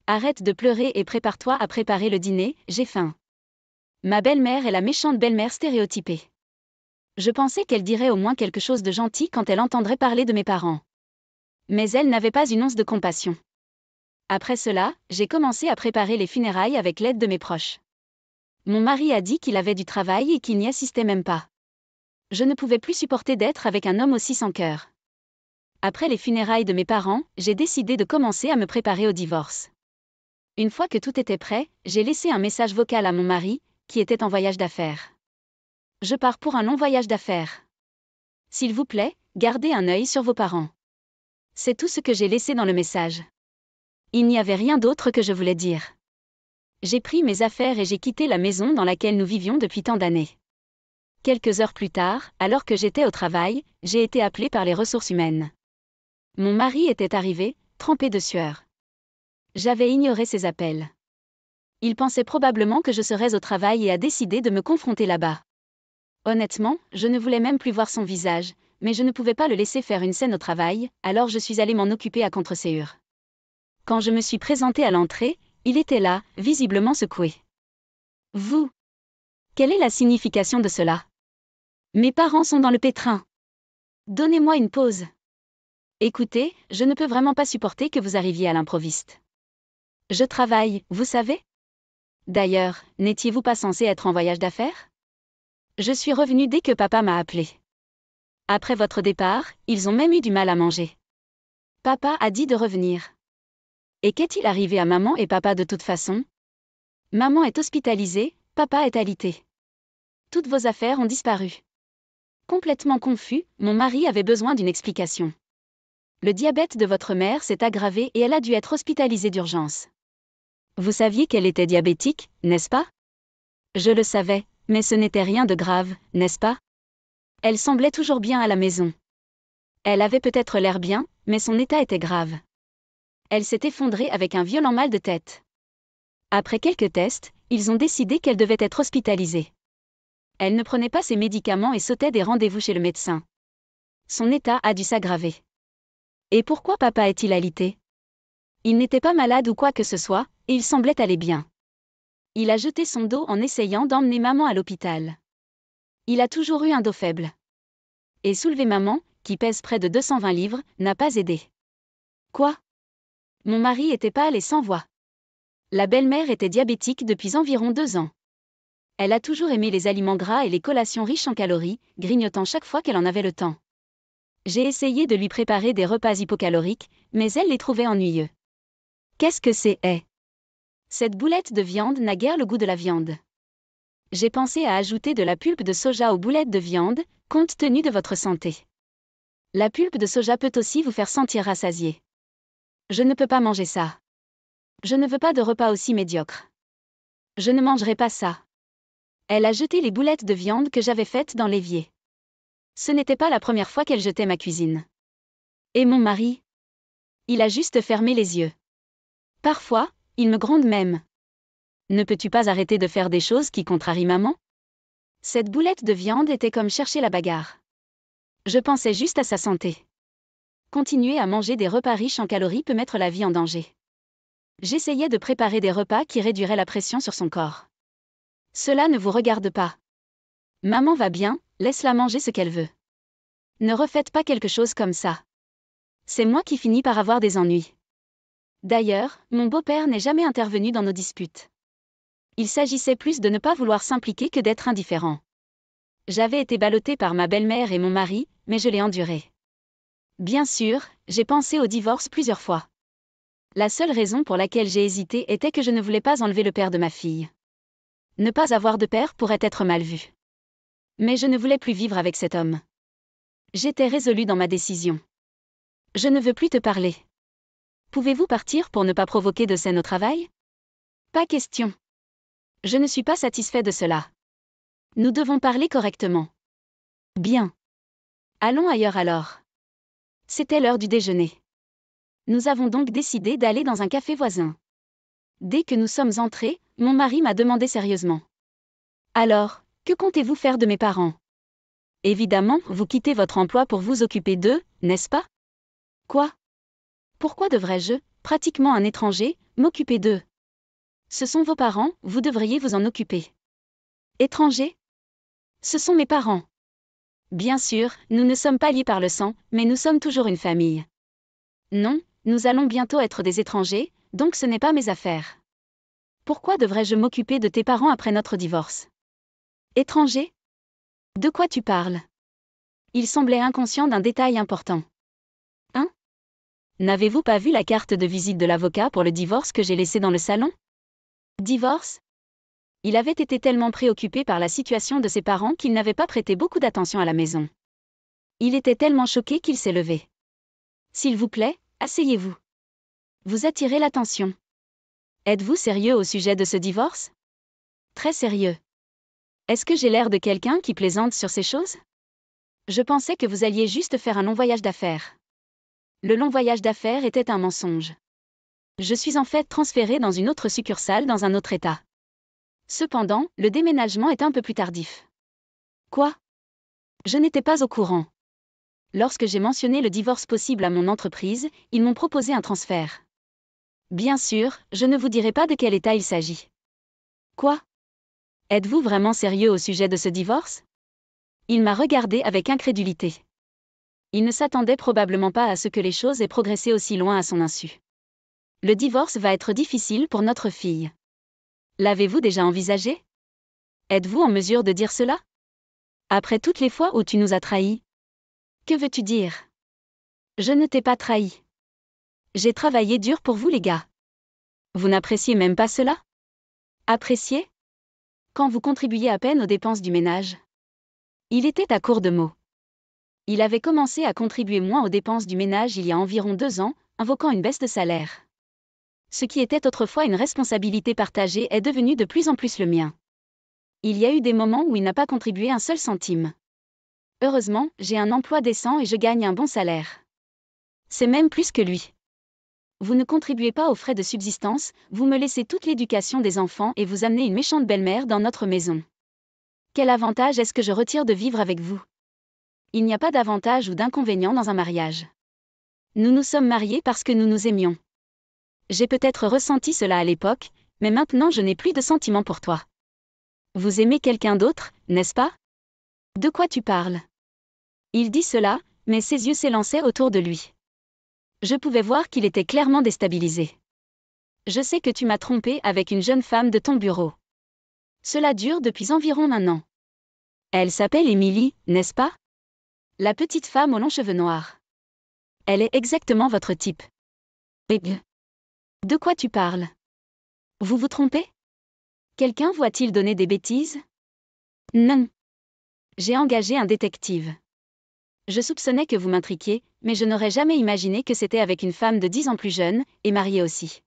Arrête de pleurer et prépare-toi à préparer le dîner, j'ai faim. Ma belle-mère est la méchante belle-mère stéréotypée. Je pensais qu'elle dirait au moins quelque chose de gentil quand elle entendrait parler de mes parents. Mais elle n'avait pas une once de compassion. Après cela, j'ai commencé à préparer les funérailles avec l'aide de mes proches. Mon mari a dit qu'il avait du travail et qu'il n'y assistait même pas. Je ne pouvais plus supporter d'être avec un homme aussi sans cœur. Après les funérailles de mes parents, j'ai décidé de commencer à me préparer au divorce. Une fois que tout était prêt, j'ai laissé un message vocal à mon mari, qui était en voyage d'affaires. Je pars pour un long voyage d'affaires. S'il vous plaît, gardez un œil sur vos parents. C'est tout ce que j'ai laissé dans le message. Il n'y avait rien d'autre que je voulais dire. J'ai pris mes affaires et j'ai quitté la maison dans laquelle nous vivions depuis tant d'années. Quelques heures plus tard, alors que j'étais au travail, j'ai été appelée par les ressources humaines. Mon mari était arrivé, trempé de sueur. J'avais ignoré ses appels. Il pensait probablement que je serais au travail et a décidé de me confronter là-bas. Honnêtement, je ne voulais même plus voir son visage, mais je ne pouvais pas le laisser faire une scène au travail, alors je suis allée m'en occuper à contre-ségur. Quand je me suis présentée à l'entrée, il était là, visiblement secoué. Vous? Quelle est la signification de cela? Mes parents sont dans le pétrin. Donnez-moi une pause. Écoutez, je ne peux vraiment pas supporter que vous arriviez à l'improviste. Je travaille, vous savez? D'ailleurs, n'étiez-vous pas censé être en voyage d'affaires? Je suis revenue dès que papa m'a appelé. Après votre départ, ils ont même eu du mal à manger. Papa a dit de revenir. Et qu'est-il arrivé à maman et papa de toute façon? Maman est hospitalisée, papa est alité. Toutes vos affaires ont disparu. Complètement confus, mon mari avait besoin d'une explication. Le diabète de votre mère s'est aggravé et elle a dû être hospitalisée d'urgence. Vous saviez qu'elle était diabétique, n'est-ce pas? Je le savais, mais ce n'était rien de grave, n'est-ce pas? Elle semblait toujours bien à la maison. Elle avait peut-être l'air bien, mais son état était grave. Elle s'est effondrée avec un violent mal de tête. Après quelques tests, ils ont décidé qu'elle devait être hospitalisée. Elle ne prenait pas ses médicaments et sautait des rendez-vous chez le médecin. Son état a dû s'aggraver. Et pourquoi papa est-il alité? Il n'était pas malade ou quoi que ce soit, et il semblait aller bien. Il a jeté son dos en essayant d'emmener maman à l'hôpital. Il a toujours eu un dos faible. Et soulever maman, qui pèse près de 220 livres, n'a pas aidé. Quoi? Mon mari était pâle et sans voix. La belle-mère était diabétique depuis environ 2 ans. Elle a toujours aimé les aliments gras et les collations riches en calories, grignotant chaque fois qu'elle en avait le temps. J'ai essayé de lui préparer des repas hypocaloriques, mais elle les trouvait ennuyeux. Qu'est-ce que c'est? Cette boulette de viande n'a guère le goût de la viande. J'ai pensé à ajouter de la pulpe de soja aux boulettes de viande, compte tenu de votre santé. La pulpe de soja peut aussi vous faire sentir rassasié. Je ne peux pas manger ça. Je ne veux pas de repas aussi médiocre. Je ne mangerai pas ça. Elle a jeté les boulettes de viande que j'avais faites dans l'évier. Ce n'était pas la première fois qu'elle jetait ma cuisine. Et mon mari? Il a juste fermé les yeux. Parfois, il me gronde même. Ne peux-tu pas arrêter de faire des choses qui contrarient maman? Cette boulette de viande était comme chercher la bagarre. Je pensais juste à sa santé. Continuer à manger des repas riches en calories peut mettre la vie en danger. J'essayais de préparer des repas qui réduiraient la pression sur son corps. Cela ne vous regarde pas. Maman va bien, laisse-la manger ce qu'elle veut. Ne refaites pas quelque chose comme ça. C'est moi qui finis par avoir des ennuis. D'ailleurs, mon beau-père n'est jamais intervenu dans nos disputes. Il s'agissait plus de ne pas vouloir s'impliquer que d'être indifférent. J'avais été ballottée par ma belle-mère et mon mari, mais je l'ai enduré. Bien sûr, j'ai pensé au divorce plusieurs fois. La seule raison pour laquelle j'ai hésité était que je ne voulais pas enlever le père de ma fille. Ne pas avoir de père pourrait être mal vu. Mais je ne voulais plus vivre avec cet homme. J'étais résolue dans ma décision. Je ne veux plus te parler. Pouvez-vous partir pour ne pas provoquer de scène au travail? Pas question. Je ne suis pas satisfait de cela. Nous devons parler correctement. Bien. Allons ailleurs alors. C'était l'heure du déjeuner. Nous avons donc décidé d'aller dans un café voisin. Dès que nous sommes entrés, mon mari m'a demandé sérieusement. Alors, que comptez-vous faire de mes parents? Évidemment, vous quittez votre emploi pour vous occuper d'eux, n'est-ce pas? Quoi? Pourquoi devrais-je, pratiquement un étranger, m'occuper d'eux? Ce sont vos parents, vous devriez vous en occuper. Étranger? Ce sont mes parents. Bien sûr, nous ne sommes pas liés par le sang, mais nous sommes toujours une famille. Non, nous allons bientôt être des étrangers, donc ce n'est pas mes affaires. Pourquoi devrais-je m'occuper de tes parents après notre divorce? Étranger? De quoi tu parles? Il semblait inconscient d'un détail important. Hein? N'avez-vous pas vu la carte de visite de l'avocat pour le divorce que j'ai laissée dans le salon? Divorce? Il avait été tellement préoccupé par la situation de ses parents qu'il n'avait pas prêté beaucoup d'attention à la maison. Il était tellement choqué qu'il s'est levé. S'il vous plaît, asseyez-vous. Vous attirez l'attention. Êtes-vous sérieux au sujet de ce divorce? Très sérieux. Est-ce que j'ai l'air de quelqu'un qui plaisante sur ces choses? Je pensais que vous alliez juste faire un long voyage d'affaires. Le long voyage d'affaires était un mensonge. Je suis en fait transférée dans une autre succursale dans un autre état. Cependant, le déménagement est un peu plus tardif. Quoi? Je n'étais pas au courant. Lorsque j'ai mentionné le divorce possible à mon entreprise, ils m'ont proposé un transfert. Bien sûr, je ne vous dirai pas de quel état il s'agit. Quoi? Êtes-vous vraiment sérieux au sujet de ce divorce? Il m'a regardé avec incrédulité. Il ne s'attendait probablement pas à ce que les choses aient progressé aussi loin à son insu. Le divorce va être difficile pour notre fille. L'avez-vous déjà envisagé? Êtes-vous en mesure de dire cela? Après toutes les fois où tu nous as trahis? Que veux-tu dire? Je ne t'ai pas trahi. J'ai travaillé dur pour vous les gars. Vous n'appréciez même pas cela? Apprécier? Quand vous contribuiez à peine aux dépenses du ménage. Il était à court de mots. Il avait commencé à contribuer moins aux dépenses du ménage il y a environ 2 ans, invoquant une baisse de salaire. Ce qui était autrefois une responsabilité partagée est devenu de plus en plus le mien. Il y a eu des moments où il n'a pas contribué un seul centime. Heureusement, j'ai un emploi décent et je gagne un bon salaire. C'est même plus que lui. Vous ne contribuez pas aux frais de subsistance, vous me laissez toute l'éducation des enfants et vous amenez une méchante belle-mère dans notre maison. Quel avantage est-ce que je retire de vivre avec vous? Il n'y a pas d'avantage ou d'inconvénient dans un mariage. Nous nous sommes mariés parce que nous nous aimions. J'ai peut-être ressenti cela à l'époque, mais maintenant je n'ai plus de sentiments pour toi. Vous aimez quelqu'un d'autre, n'est-ce pas? De quoi tu parles? Il dit cela, mais ses yeux s'élançaient autour de lui. Je pouvais voir qu'il était clairement déstabilisé. Je sais que tu m'as trompé avec une jeune femme de ton bureau. Cela dure depuis environ 1 an. Elle s'appelle Émilie, n'est-ce pas? La petite femme aux longs cheveux noirs. Elle est exactement votre type. De quoi tu parles? Vous vous trompez? Quelqu'un vous a-t-il donné des bêtises? Non. J'ai engagé un détective. Je soupçonnais que vous m'intriquiez, mais je n'aurais jamais imaginé que c'était avec une femme de 10 ans plus jeune, et mariée aussi.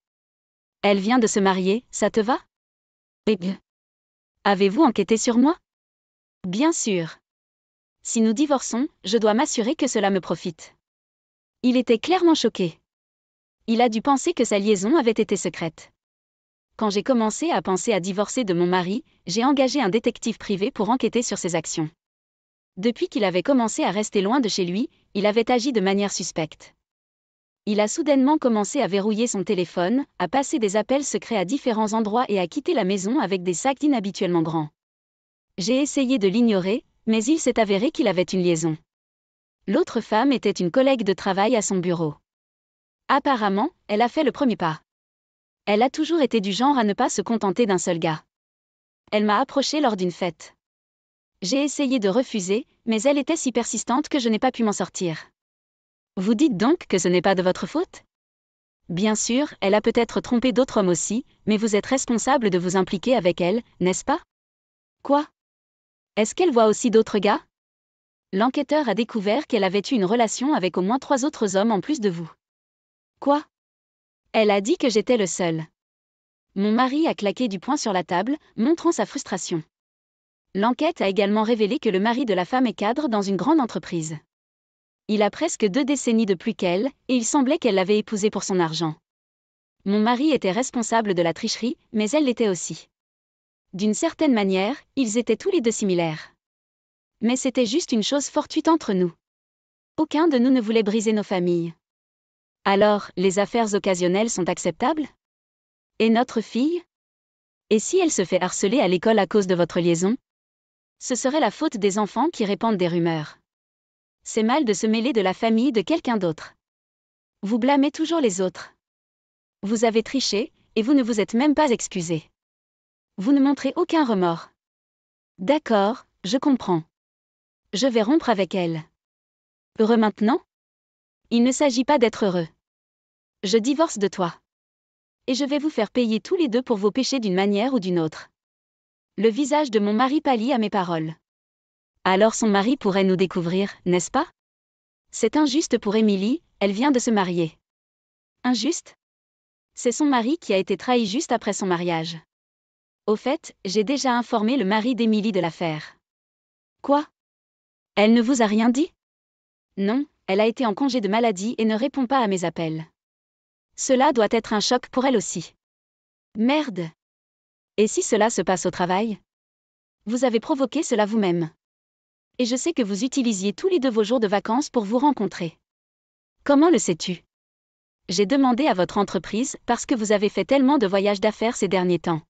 Elle vient de se marier, ça te va? Avez-vous enquêté sur moi? Bien sûr. Si nous divorçons, je dois m'assurer que cela me profite. Il était clairement choqué. Il a dû penser que sa liaison avait été secrète. Quand j'ai commencé à penser à divorcer de mon mari, j'ai engagé un détective privé pour enquêter sur ses actions. Depuis qu'il avait commencé à rester loin de chez lui, il avait agi de manière suspecte. Il a soudainement commencé à verrouiller son téléphone, à passer des appels secrets à différents endroits et à quitter la maison avec des sacs inhabituellement grands. J'ai essayé de l'ignorer, mais il s'est avéré qu'il avait une liaison. L'autre femme était une collègue de travail à son bureau. Apparemment, elle a fait le premier pas. Elle a toujours été du genre à ne pas se contenter d'un seul gars. Elle m'a approché lors d'une fête. J'ai essayé de refuser, mais elle était si persistante que je n'ai pas pu m'en sortir. Vous dites donc que ce n'est pas de votre faute? Bien sûr, elle a peut-être trompé d'autres hommes aussi, mais vous êtes responsable de vous impliquer avec elle, n'est-ce pas? Quoi? Est-ce qu'elle voit aussi d'autres gars? L'enquêteur a découvert qu'elle avait eu une relation avec au moins 3 autres hommes en plus de vous. Quoi? Elle a dit que j'étais le seul. Mon mari a claqué du poing sur la table, montrant sa frustration. L'enquête a également révélé que le mari de la femme est cadre dans une grande entreprise. Il a presque 2 décennies de plus qu'elle, et il semblait qu'elle l'avait épousé pour son argent. Mon mari était responsable de la tricherie, mais elle l'était aussi. D'une certaine manière, ils étaient tous les deux similaires. Mais c'était juste une chose fortuite entre nous. Aucun de nous ne voulait briser nos familles. Alors, les affaires occasionnelles sont acceptables? Et notre fille? Et si elle se fait harceler à l'école à cause de votre liaison? Ce serait la faute des enfants qui répandent des rumeurs. C'est mal de se mêler de la famille de quelqu'un d'autre. Vous blâmez toujours les autres. Vous avez triché, et vous ne vous êtes même pas excusé. Vous ne montrez aucun remords. D'accord, je comprends. Je vais rompre avec elle. Heureux maintenant? Il ne s'agit pas d'être heureux. Je divorce de toi. Et je vais vous faire payer tous les deux pour vos péchés d'une manière ou d'une autre. Le visage de mon mari pâlit à mes paroles. Alors son mari pourrait nous découvrir, n'est-ce pas? C'est injuste pour Émilie, elle vient de se marier. Injuste? C'est son mari qui a été trahi juste après son mariage. Au fait, j'ai déjà informé le mari d'Émilie de l'affaire. Quoi? Elle ne vous a rien dit? Non, elle a été en congé de maladie et ne répond pas à mes appels. Cela doit être un choc pour elle aussi. Merde! Et si cela se passe au travail? Vous avez provoqué cela vous-même. Et je sais que vous utilisiez tous les deux vos jours de vacances pour vous rencontrer. Comment le sais-tu? J'ai demandé à votre entreprise parce que vous avez fait tellement de voyages d'affaires ces derniers temps.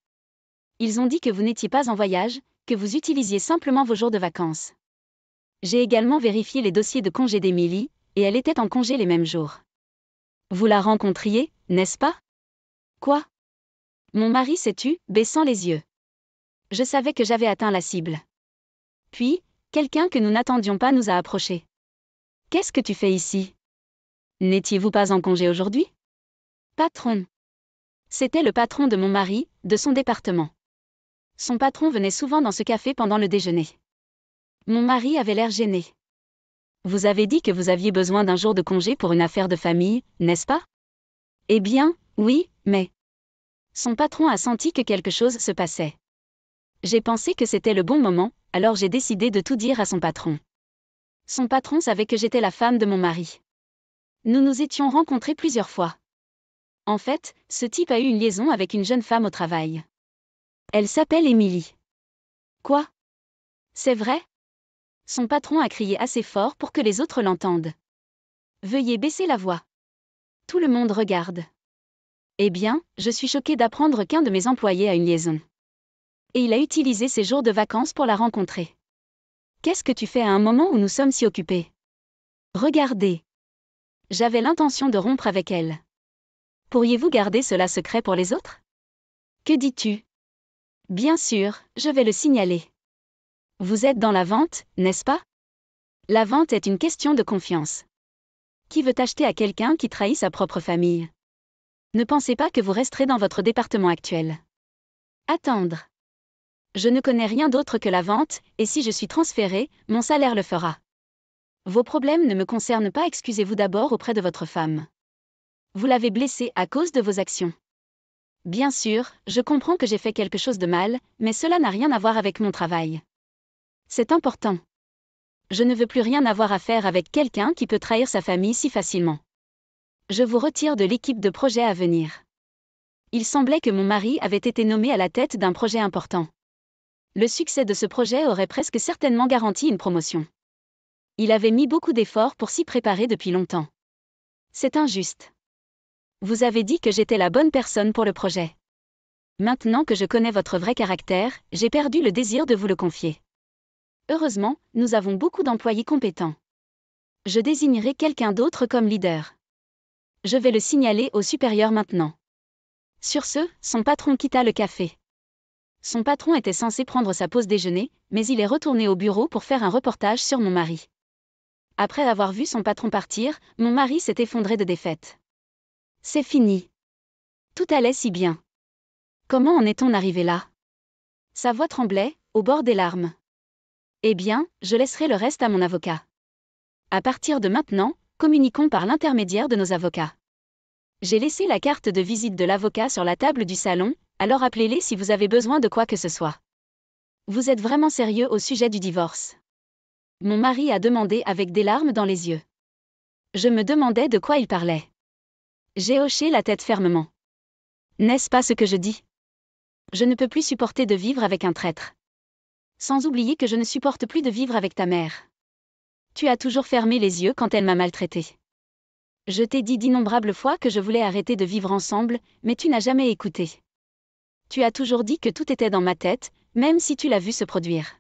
Ils ont dit que vous n'étiez pas en voyage, que vous utilisiez simplement vos jours de vacances. J'ai également vérifié les dossiers de congé d'Émilie, et elle était en congé les mêmes jours. Vous la rencontriez, n'est-ce pas? Quoi? Mon mari s'est tu, baissant les yeux. Je savais que j'avais atteint la cible. Puis, quelqu'un que nous n'attendions pas nous a approchés. Qu'est-ce que tu fais ici? N'étiez-vous pas en congé aujourd'hui? Patron. C'était le patron de mon mari, de son département. Son patron venait souvent dans ce café pendant le déjeuner. Mon mari avait l'air gêné. Vous avez dit que vous aviez besoin d'un jour de congé pour une affaire de famille, n'est-ce pas? Eh bien, oui, mais... Son patron a senti que quelque chose se passait. J'ai pensé que c'était le bon moment, alors j'ai décidé de tout dire à son patron. Son patron savait que j'étais la femme de mon mari. Nous nous étions rencontrés plusieurs fois. En fait, ce type a eu une liaison avec une jeune femme au travail. Elle s'appelle Émilie. Quoi? C'est vrai? Son patron a crié assez fort pour que les autres l'entendent. Veuillez baisser la voix. Tout le monde regarde. Eh bien, je suis choquée d'apprendre qu'un de mes employés a une liaison. Et il a utilisé ses jours de vacances pour la rencontrer. Qu'est-ce que tu fais à un moment où nous sommes si occupés? Regardez. J'avais l'intention de rompre avec elle. Pourriez-vous garder cela secret pour les autres? Que dis-tu? Bien sûr, je vais le signaler. Vous êtes dans la vente, n'est-ce pas? La vente est une question de confiance. Qui veut acheter à quelqu'un qui trahit sa propre famille? Ne pensez pas que vous resterez dans votre département actuel. Attendre. Je ne connais rien d'autre que la vente, et si je suis transférée, mon salaire le fera. Vos problèmes ne me concernent pas, excusez-vous d'abord auprès de votre femme. Vous l'avez blessée à cause de vos actions. Bien sûr, je comprends que j'ai fait quelque chose de mal, mais cela n'a rien à voir avec mon travail. C'est important. Je ne veux plus rien avoir à faire avec quelqu'un qui peut trahir sa famille si facilement. Je vous retire de l'équipe de projet à venir. Il semblait que mon mari avait été nommé à la tête d'un projet important. Le succès de ce projet aurait presque certainement garanti une promotion. Il avait mis beaucoup d'efforts pour s'y préparer depuis longtemps. C'est injuste. Vous avez dit que j'étais la bonne personne pour le projet. Maintenant que je connais votre vrai caractère, j'ai perdu le désir de vous le confier. Heureusement, nous avons beaucoup d'employés compétents. Je désignerai quelqu'un d'autre comme leader. Je vais le signaler au supérieur maintenant. Sur ce, son patron quitta le café. Son patron était censé prendre sa pause déjeuner, mais il est retourné au bureau pour faire un reportage sur mon mari. Après avoir vu son patron partir, mon mari s'est effondré de défaite. C'est fini. Tout allait si bien. Comment en est-on arrivé là? Sa voix tremblait, au bord des larmes. Eh bien, je laisserai le reste à mon avocat. À partir de maintenant, communiquons par l'intermédiaire de nos avocats. J'ai laissé la carte de visite de l'avocat sur la table du salon, alors appelez-les si vous avez besoin de quoi que ce soit. Vous êtes vraiment sérieux au sujet du divorce? Mon mari a demandé avec des larmes dans les yeux. Je me demandais de quoi il parlait. J'ai hoché la tête fermement. N'est-ce pas ce que je dis? Je ne peux plus supporter de vivre avec un traître. Sans oublier que je ne supporte plus de vivre avec ta mère. Tu as toujours fermé les yeux quand elle m'a maltraité. Je t'ai dit d'innombrables fois que je voulais arrêter de vivre ensemble, mais tu n'as jamais écouté. Tu as toujours dit que tout était dans ma tête, même si tu l'as vu se produire.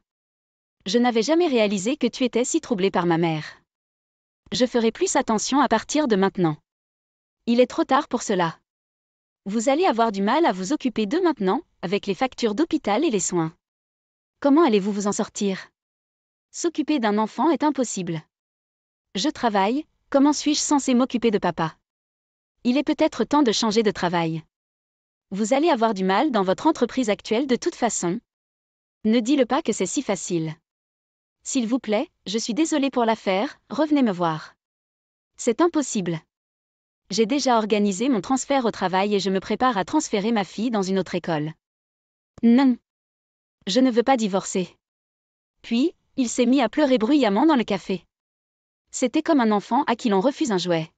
Je n'avais jamais réalisé que tu étais si troublé par ma mère. Je ferai plus attention à partir de maintenant. Il est trop tard pour cela. Vous allez avoir du mal à vous occuper d'eux maintenant, avec les factures d'hôpital et les soins. Comment allez-vous vous en sortir? S'occuper d'un enfant est impossible. Je travaille, comment suis-je censé m'occuper de papa? Il est peut-être temps de changer de travail. Vous allez avoir du mal dans votre entreprise actuelle de toute façon. Ne dis-le pas que c'est si facile. S'il vous plaît, je suis désolée pour l'affaire, revenez me voir. C'est impossible. J'ai déjà organisé mon transfert au travail et je me prépare à transférer ma fille dans une autre école. Non. Je ne veux pas divorcer. Puis, il s'est mis à pleurer bruyamment dans le café. C'était comme un enfant à qui l'on refuse un jouet.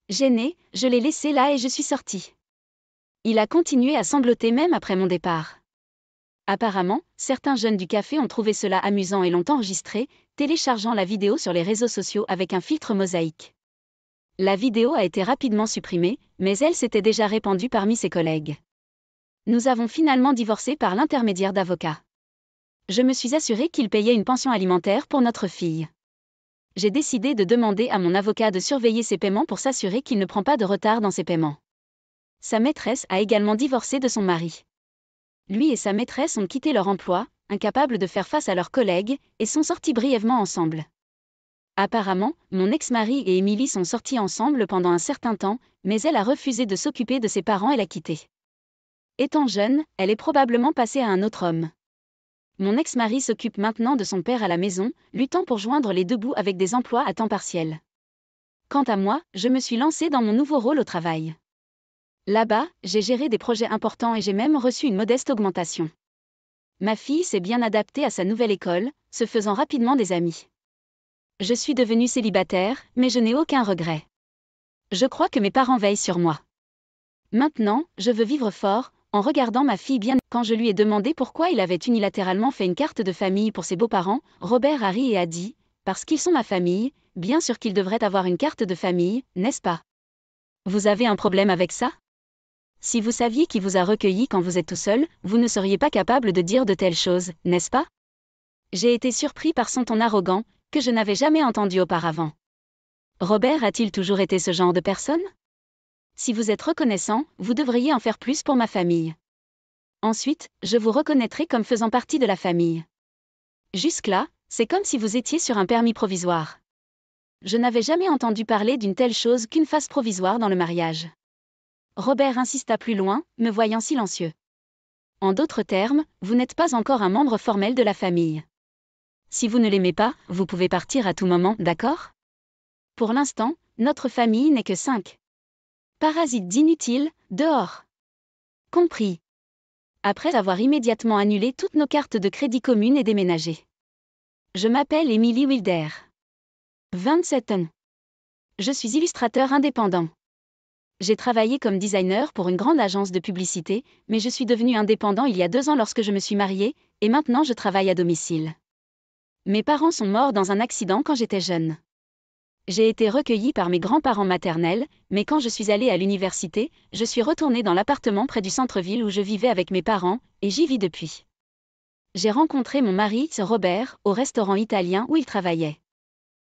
Gênée, je l'ai laissé là et je suis sortie. Il a continué à sangloter même après mon départ. Apparemment, certains jeunes du café ont trouvé cela amusant et l'ont enregistré, téléchargeant la vidéo sur les réseaux sociaux avec un filtre mosaïque. La vidéo a été rapidement supprimée, mais elle s'était déjà répandue parmi ses collègues. Nous avons finalement divorcé par l'intermédiaire d'avocats. Je me suis assurée qu'il payait une pension alimentaire pour notre fille. J'ai décidé de demander à mon avocat de surveiller ses paiements pour s'assurer qu'il ne prend pas de retard dans ses paiements. Sa maîtresse a également divorcé de son mari. Lui et sa maîtresse ont quitté leur emploi, incapables de faire face à leurs collègues, et sont sortis brièvement ensemble. Apparemment, mon ex-mari et Émilie sont sortis ensemble pendant un certain temps, mais elle a refusé de s'occuper de ses parents et l'a quitté. Étant jeune, elle est probablement passée à un autre homme. Mon ex-mari s'occupe maintenant de son père à la maison, luttant pour joindre les deux bouts avec des emplois à temps partiel. Quant à moi, je me suis lancée dans mon nouveau rôle au travail. Là-bas, j'ai géré des projets importants et j'ai même reçu une modeste augmentation. Ma fille s'est bien adaptée à sa nouvelle école, se faisant rapidement des amis. Je suis devenue célibataire, mais je n'ai aucun regret. Je crois que mes parents veillent sur moi. Maintenant, je veux vivre fort, en regardant ma fille bien. Quand je lui ai demandé pourquoi il avait unilatéralement fait une carte de famille pour ses beaux-parents, Robert a ri et a dit « Parce qu'ils sont ma famille, bien sûr qu'ils devraient avoir une carte de famille, n'est-ce pas? Vous avez un problème avec ça? Si vous saviez qui vous a recueilli quand vous êtes tout seul, vous ne seriez pas capable de dire de telles choses, n'est-ce pas? » J'ai été surpris par son ton arrogant, que je n'avais jamais entendu auparavant. Robert a-t-il toujours été ce genre de personne? Si vous êtes reconnaissant, vous devriez en faire plus pour ma famille. Ensuite, je vous reconnaîtrai comme faisant partie de la famille. Jusque-là, c'est comme si vous étiez sur un permis provisoire. Je n'avais jamais entendu parler d'une telle chose qu'une phase provisoire dans le mariage. Robert insista plus loin, me voyant silencieux. En d'autres termes, vous n'êtes pas encore un membre formel de la famille. Si vous ne l'aimez pas, vous pouvez partir à tout moment, d'accord? Pour l'instant, notre famille n'est que 5. Parasites inutiles, dehors. Compris. Après avoir immédiatement annulé toutes nos cartes de crédit communes et déménagé. Je m'appelle Émilie Wilder. 27 ans. Je suis illustrateur indépendant. J'ai travaillé comme designer pour une grande agence de publicité, mais je suis devenu indépendant il y a 2 ans lorsque je me suis mariée, et maintenant je travaille à domicile. Mes parents sont morts dans un accident quand j'étais jeune. J'ai été recueillie par mes grands-parents maternels, mais quand je suis allée à l'université, je suis retournée dans l'appartement près du centre-ville où je vivais avec mes parents, et j'y vis depuis. J'ai rencontré mon mari, Robert, au restaurant italien où il travaillait.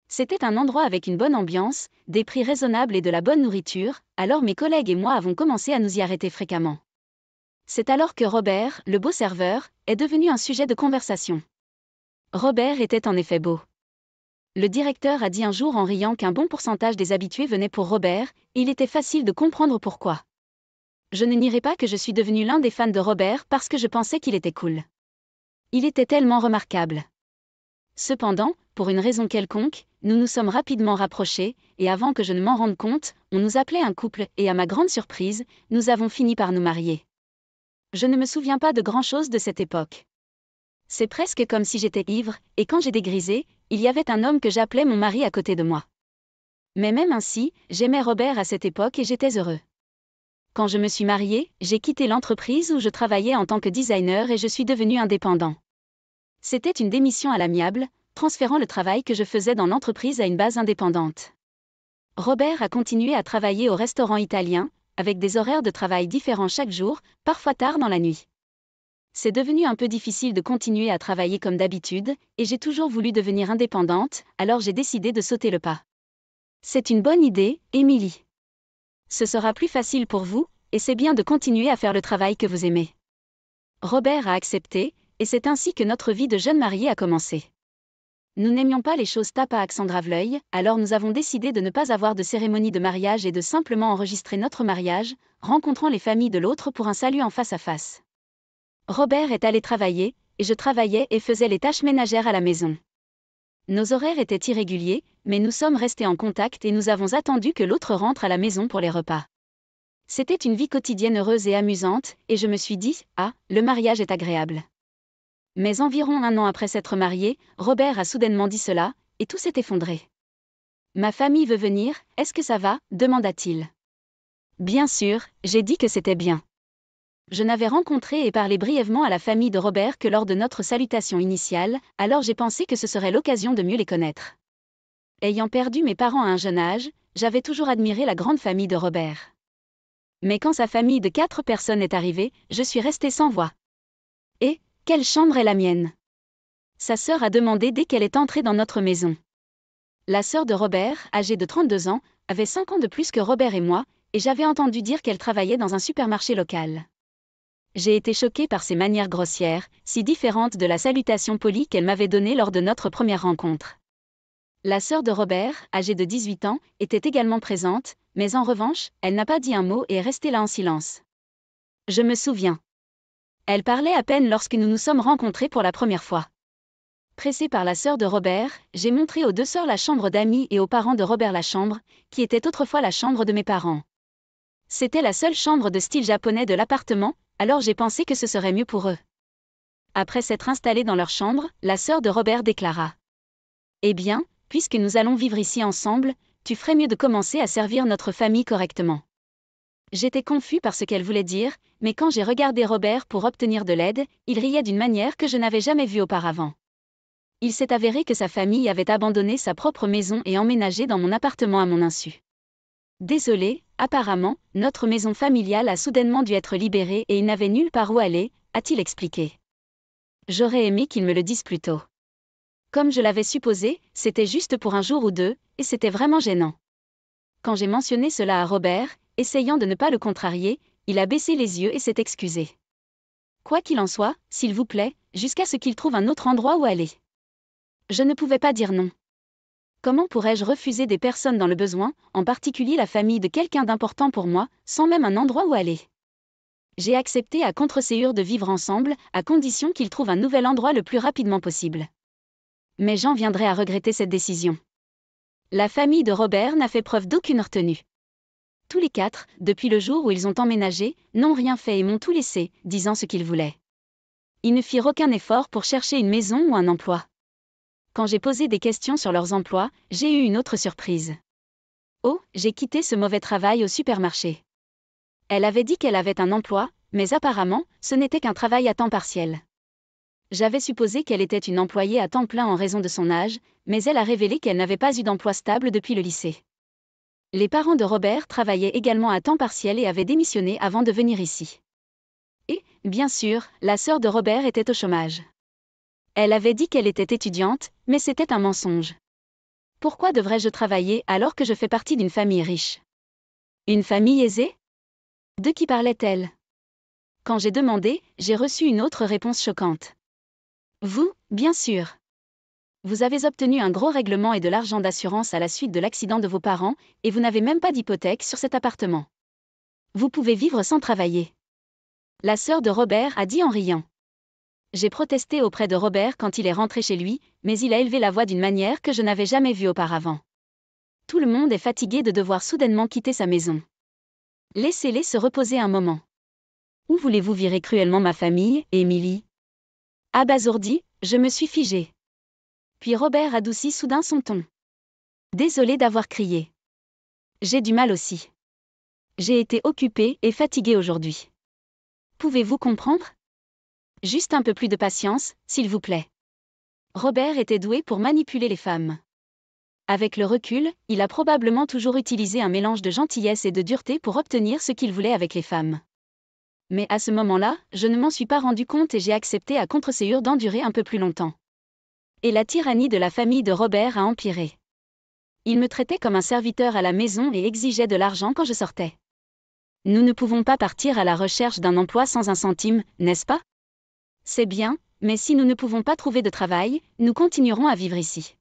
C'était un endroit avec une bonne ambiance, des prix raisonnables et de la bonne nourriture, alors mes collègues et moi avons commencé à nous y arrêter fréquemment. C'est alors que Robert, le beau serveur, est devenu un sujet de conversation. Robert était en effet beau. Le directeur a dit un jour en riant qu'un bon pourcentage des habitués venaient pour Robert, et il était facile de comprendre pourquoi. Je ne nierai pas que je suis devenu l'un des fans de Robert parce que je pensais qu'il était cool. Il était tellement remarquable. Cependant, pour une raison quelconque, nous nous sommes rapidement rapprochés, et avant que je ne m'en rende compte, on nous appelait un couple, et à ma grande surprise, nous avons fini par nous marier. Je ne me souviens pas de grand-chose de cette époque. C'est presque comme si j'étais ivre, et quand j'ai dégrisé, il y avait un homme que j'appelais mon mari à côté de moi. Mais même ainsi, j'aimais Robert à cette époque et j'étais heureux. Quand je me suis mariée, j'ai quitté l'entreprise où je travaillais en tant que designer et je suis devenu indépendant. C'était une démission à l'amiable, transférant le travail que je faisais dans l'entreprise à une base indépendante. Robert a continué à travailler au restaurant italien, avec des horaires de travail différents chaque jour, parfois tard dans la nuit. C'est devenu un peu difficile de continuer à travailler comme d'habitude, et j'ai toujours voulu devenir indépendante, alors j'ai décidé de sauter le pas. C'est une bonne idée, Émilie. Ce sera plus facile pour vous, et c'est bien de continuer à faire le travail que vous aimez. Robert a accepté, et c'est ainsi que notre vie de jeune mariée a commencé. Nous n'aimions pas les choses tape à accent grave-l'œil, alors nous avons décidé de ne pas avoir de cérémonie de mariage et de simplement enregistrer notre mariage, rencontrant les familles de l'autre pour un salut en face à face. Robert est allé travailler, et je travaillais et faisais les tâches ménagères à la maison. Nos horaires étaient irréguliers, mais nous sommes restés en contact et nous avons attendu que l'autre rentre à la maison pour les repas. C'était une vie quotidienne heureuse et amusante, et je me suis dit, ah, le mariage est agréable. Mais environ 1 an après s'être marié, Robert a soudainement dit cela, et tout s'est effondré. Ma famille veut venir, est-ce que ça va, demanda-t-il. Bien sûr, j'ai dit que c'était bien. Je n'avais rencontré et parlé brièvement à la famille de Robert que lors de notre salutation initiale, alors j'ai pensé que ce serait l'occasion de mieux les connaître. Ayant perdu mes parents à un jeune âge, j'avais toujours admiré la grande famille de Robert. Mais quand sa famille de 4 personnes est arrivée, je suis restée sans voix. Et, quelle chambre est la mienne? Sa sœur a demandé dès qu'elle est entrée dans notre maison. La sœur de Robert, âgée de 32 ans, avait 5 ans de plus que Robert et moi, et j'avais entendu dire qu'elle travaillait dans un supermarché local. J'ai été choquée par ses manières grossières, si différentes de la salutation polie qu'elle m'avait donnée lors de notre première rencontre. La sœur de Robert, âgée de 18 ans, était également présente, mais en revanche, elle n'a pas dit un mot et est restée là en silence. Je me souviens. Elle parlait à peine lorsque nous nous sommes rencontrés pour la première fois. Pressée par la sœur de Robert, j'ai montré aux 2 sœurs la chambre d'amis et aux parents de Robert la chambre, qui était autrefois la chambre de mes parents. C'était la seule chambre de style japonais de l'appartement, alors j'ai pensé que ce serait mieux pour eux. Après s'être installés dans leur chambre, la sœur de Robert déclara. Eh bien, puisque nous allons vivre ici ensemble, tu ferais mieux de commencer à servir notre famille correctement. J'étais confus par ce qu'elle voulait dire, mais quand j'ai regardé Robert pour obtenir de l'aide, il riait d'une manière que je n'avais jamais vue auparavant. Il s'est avéré que sa famille avait abandonné sa propre maison et emménagé dans mon appartement à mon insu. Désolé, apparemment, notre maison familiale a soudainement dû être libérée et il n'avait nulle part où aller, a-t-il expliqué. J'aurais aimé qu'il me le dise plus tôt. Comme je l'avais supposé, c'était juste pour un jour ou 2, et c'était vraiment gênant. Quand j'ai mentionné cela à Robert, essayant de ne pas le contrarier, il a baissé les yeux et s'est excusé. Quoi qu'il en soit, s'il vous plaît, jusqu'à ce qu'il trouve un autre endroit où aller. Je ne pouvais pas dire non. Comment pourrais-je refuser des personnes dans le besoin, en particulier la famille de quelqu'un d'important pour moi, sans même un endroit où aller? J'ai accepté à contre-séure de vivre ensemble, à condition qu'il trouve un nouvel endroit le plus rapidement possible. Mais j'en viendrai à regretter cette décision. La famille de Robert n'a fait preuve d'aucune retenue. Tous les 4, depuis le jour où ils ont emménagé, n'ont rien fait et m'ont tout laissé, disant ce qu'ils voulaient. Ils ne firent aucun effort pour chercher une maison ou un emploi. Quand j'ai posé des questions sur leurs emplois, j'ai eu une autre surprise. Oh, j'ai quitté ce mauvais travail au supermarché. Elle avait dit qu'elle avait un emploi, mais apparemment, ce n'était qu'un travail à temps partiel. J'avais supposé qu'elle était une employée à temps plein en raison de son âge, mais elle a révélé qu'elle n'avait pas eu d'emploi stable depuis le lycée. Les parents de Robert travaillaient également à temps partiel et avaient démissionné avant de venir ici. Et, bien sûr, la sœur de Robert était au chômage. Elle avait dit qu'elle était étudiante, mais c'était un mensonge. Pourquoi devrais-je travailler alors que je fais partie d'une famille riche? Une famille aisée? De qui parlait-elle? Quand j'ai demandé, j'ai reçu une autre réponse choquante. Vous, bien sûr. Vous avez obtenu un gros règlement et de l'argent d'assurance à la suite de l'accident de vos parents, et vous n'avez même pas d'hypothèque sur cet appartement. Vous pouvez vivre sans travailler. La sœur de Robert a dit en riant. J'ai protesté auprès de Robert quand il est rentré chez lui, mais il a élevé la voix d'une manière que je n'avais jamais vue auparavant. Tout le monde est fatigué de devoir soudainement quitter sa maison. Laissez-les se reposer un moment. Où voulez-vous virer cruellement ma famille, Émilie ? Abasourdi, je me suis figée. Puis Robert adoucit soudain son ton. Désolé d'avoir crié. J'ai du mal aussi. J'ai été occupée et fatiguée aujourd'hui. Pouvez-vous comprendre ? Juste un peu plus de patience, s'il vous plaît. Robert était doué pour manipuler les femmes. Avec le recul, il a probablement toujours utilisé un mélange de gentillesse et de dureté pour obtenir ce qu'il voulait avec les femmes. Mais à ce moment-là, je ne m'en suis pas rendu compte et j'ai accepté à contre-ségur d'endurer un peu plus longtemps. Et la tyrannie de la famille de Robert a empiré. Il me traitait comme un serviteur à la maison et exigeait de l'argent quand je sortais. Nous ne pouvons pas partir à la recherche d'un emploi sans un centime, n'est-ce pas ? C'est bien, mais si nous ne pouvons pas trouver de travail, nous continuerons à vivre ici.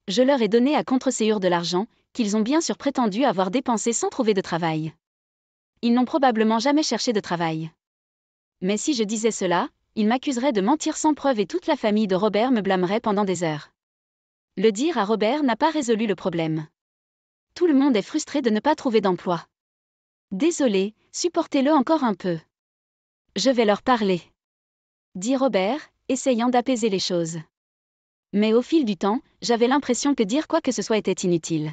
Je leur ai donné à contre-ségur de l'argent, qu'ils ont bien sûr prétendu avoir dépensé sans trouver de travail. Ils n'ont probablement jamais cherché de travail. Mais si je disais cela, ils m'accuseraient de mentir sans preuve et toute la famille de Robert me blâmerait pendant des heures. Le dire à Robert n'a pas résolu le problème. Tout le monde est frustré de ne pas trouver d'emploi. Désolé, supportez-le encore un peu. Je vais leur parler, dit Robert, essayant d'apaiser les choses. Mais au fil du temps, j'avais l'impression que dire quoi que ce soit était inutile.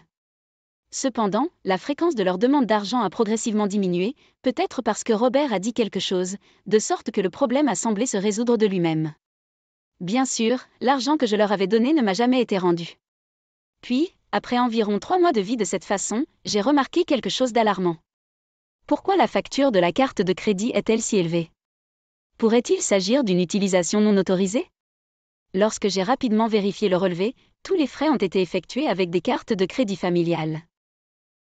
Cependant, la fréquence de leur demande d'argent a progressivement diminué, peut-être parce que Robert a dit quelque chose, de sorte que le problème a semblé se résoudre de lui-même. Bien sûr, l'argent que je leur avais donné ne m'a jamais été rendu. Puis, après environ 3 mois de vie de cette façon, j'ai remarqué quelque chose d'alarmant. Pourquoi la facture de la carte de crédit est-elle si élevée ? Pourrait-il s'agir d'une utilisation non autorisée ? Lorsque j'ai rapidement vérifié le relevé, tous les frais ont été effectués avec des cartes de crédit familiales.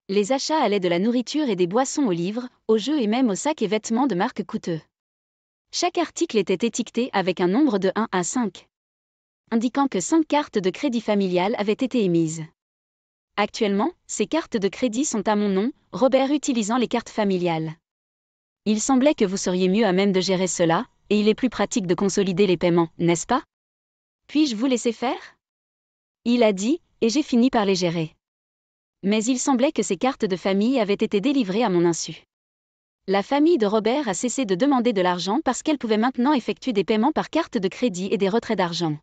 Les achats allaient de la nourriture et des boissons aux livres, aux jeux et même aux sacs et vêtements de marque coûteux. Chaque article était étiqueté avec un nombre de 1 à 5, indiquant que 5 cartes de crédit familiales avaient été émises. Actuellement, ces cartes de crédit sont à mon nom, Robert utilisant les cartes familiales. Il semblait que vous seriez mieux à même de gérer cela, et il est plus pratique de consolider les paiements, n'est-ce pas ? Puis-je vous laisser faire ? Il a dit, et j'ai fini par les gérer. Mais il semblait que ces cartes de famille avaient été délivrées à mon insu. La famille de Robert a cessé de demander de l'argent parce qu'elle pouvait maintenant effectuer des paiements par carte de crédit et des retraits d'argent.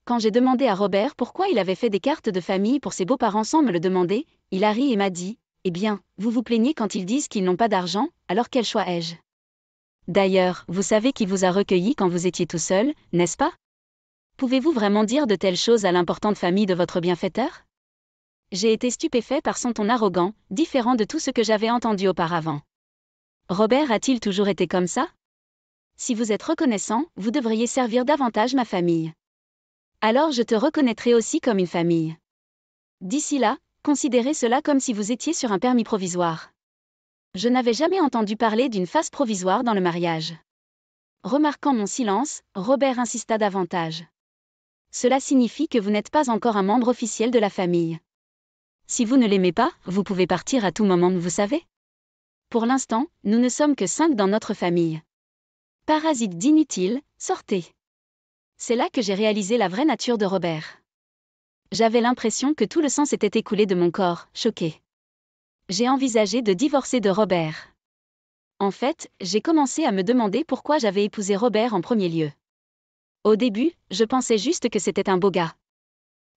Quand j'ai demandé à Robert pourquoi il avait fait des cartes de famille pour ses beaux-parents sans me le demander, il a ri et m'a dit « Eh bien, vous vous plaignez quand ils disent qu'ils n'ont pas d'argent, alors quel choix ai-je ? D'ailleurs, vous savez qui vous a recueilli quand vous étiez tout seul, n'est-ce pas ? Pouvez-vous vraiment dire de telles choses à l'importante famille de votre bienfaiteur ? » J'ai été stupéfait par son ton arrogant, différent de tout ce que j'avais entendu auparavant. Robert a-t-il toujours été comme ça ? Si vous êtes reconnaissant, vous devriez servir davantage ma famille. Alors je te reconnaîtrai aussi comme une famille. D'ici là, considérez cela comme si vous étiez sur un permis provisoire. Je n'avais jamais entendu parler d'une phase provisoire dans le mariage. Remarquant mon silence, Robert insista davantage. Cela signifie que vous n'êtes pas encore un membre officiel de la famille. Si vous ne l'aimez pas, vous pouvez partir à tout moment, vous savez ? Pour l'instant, nous ne sommes que 5 dans notre famille. Parasite d'inutile, sortez. C'est là que j'ai réalisé la vraie nature de Robert. J'avais l'impression que tout le sang s'était écoulé de mon corps, choqué. J'ai envisagé de divorcer de Robert. En fait, j'ai commencé à me demander pourquoi j'avais épousé Robert en premier lieu. Au début, je pensais juste que c'était un beau gars.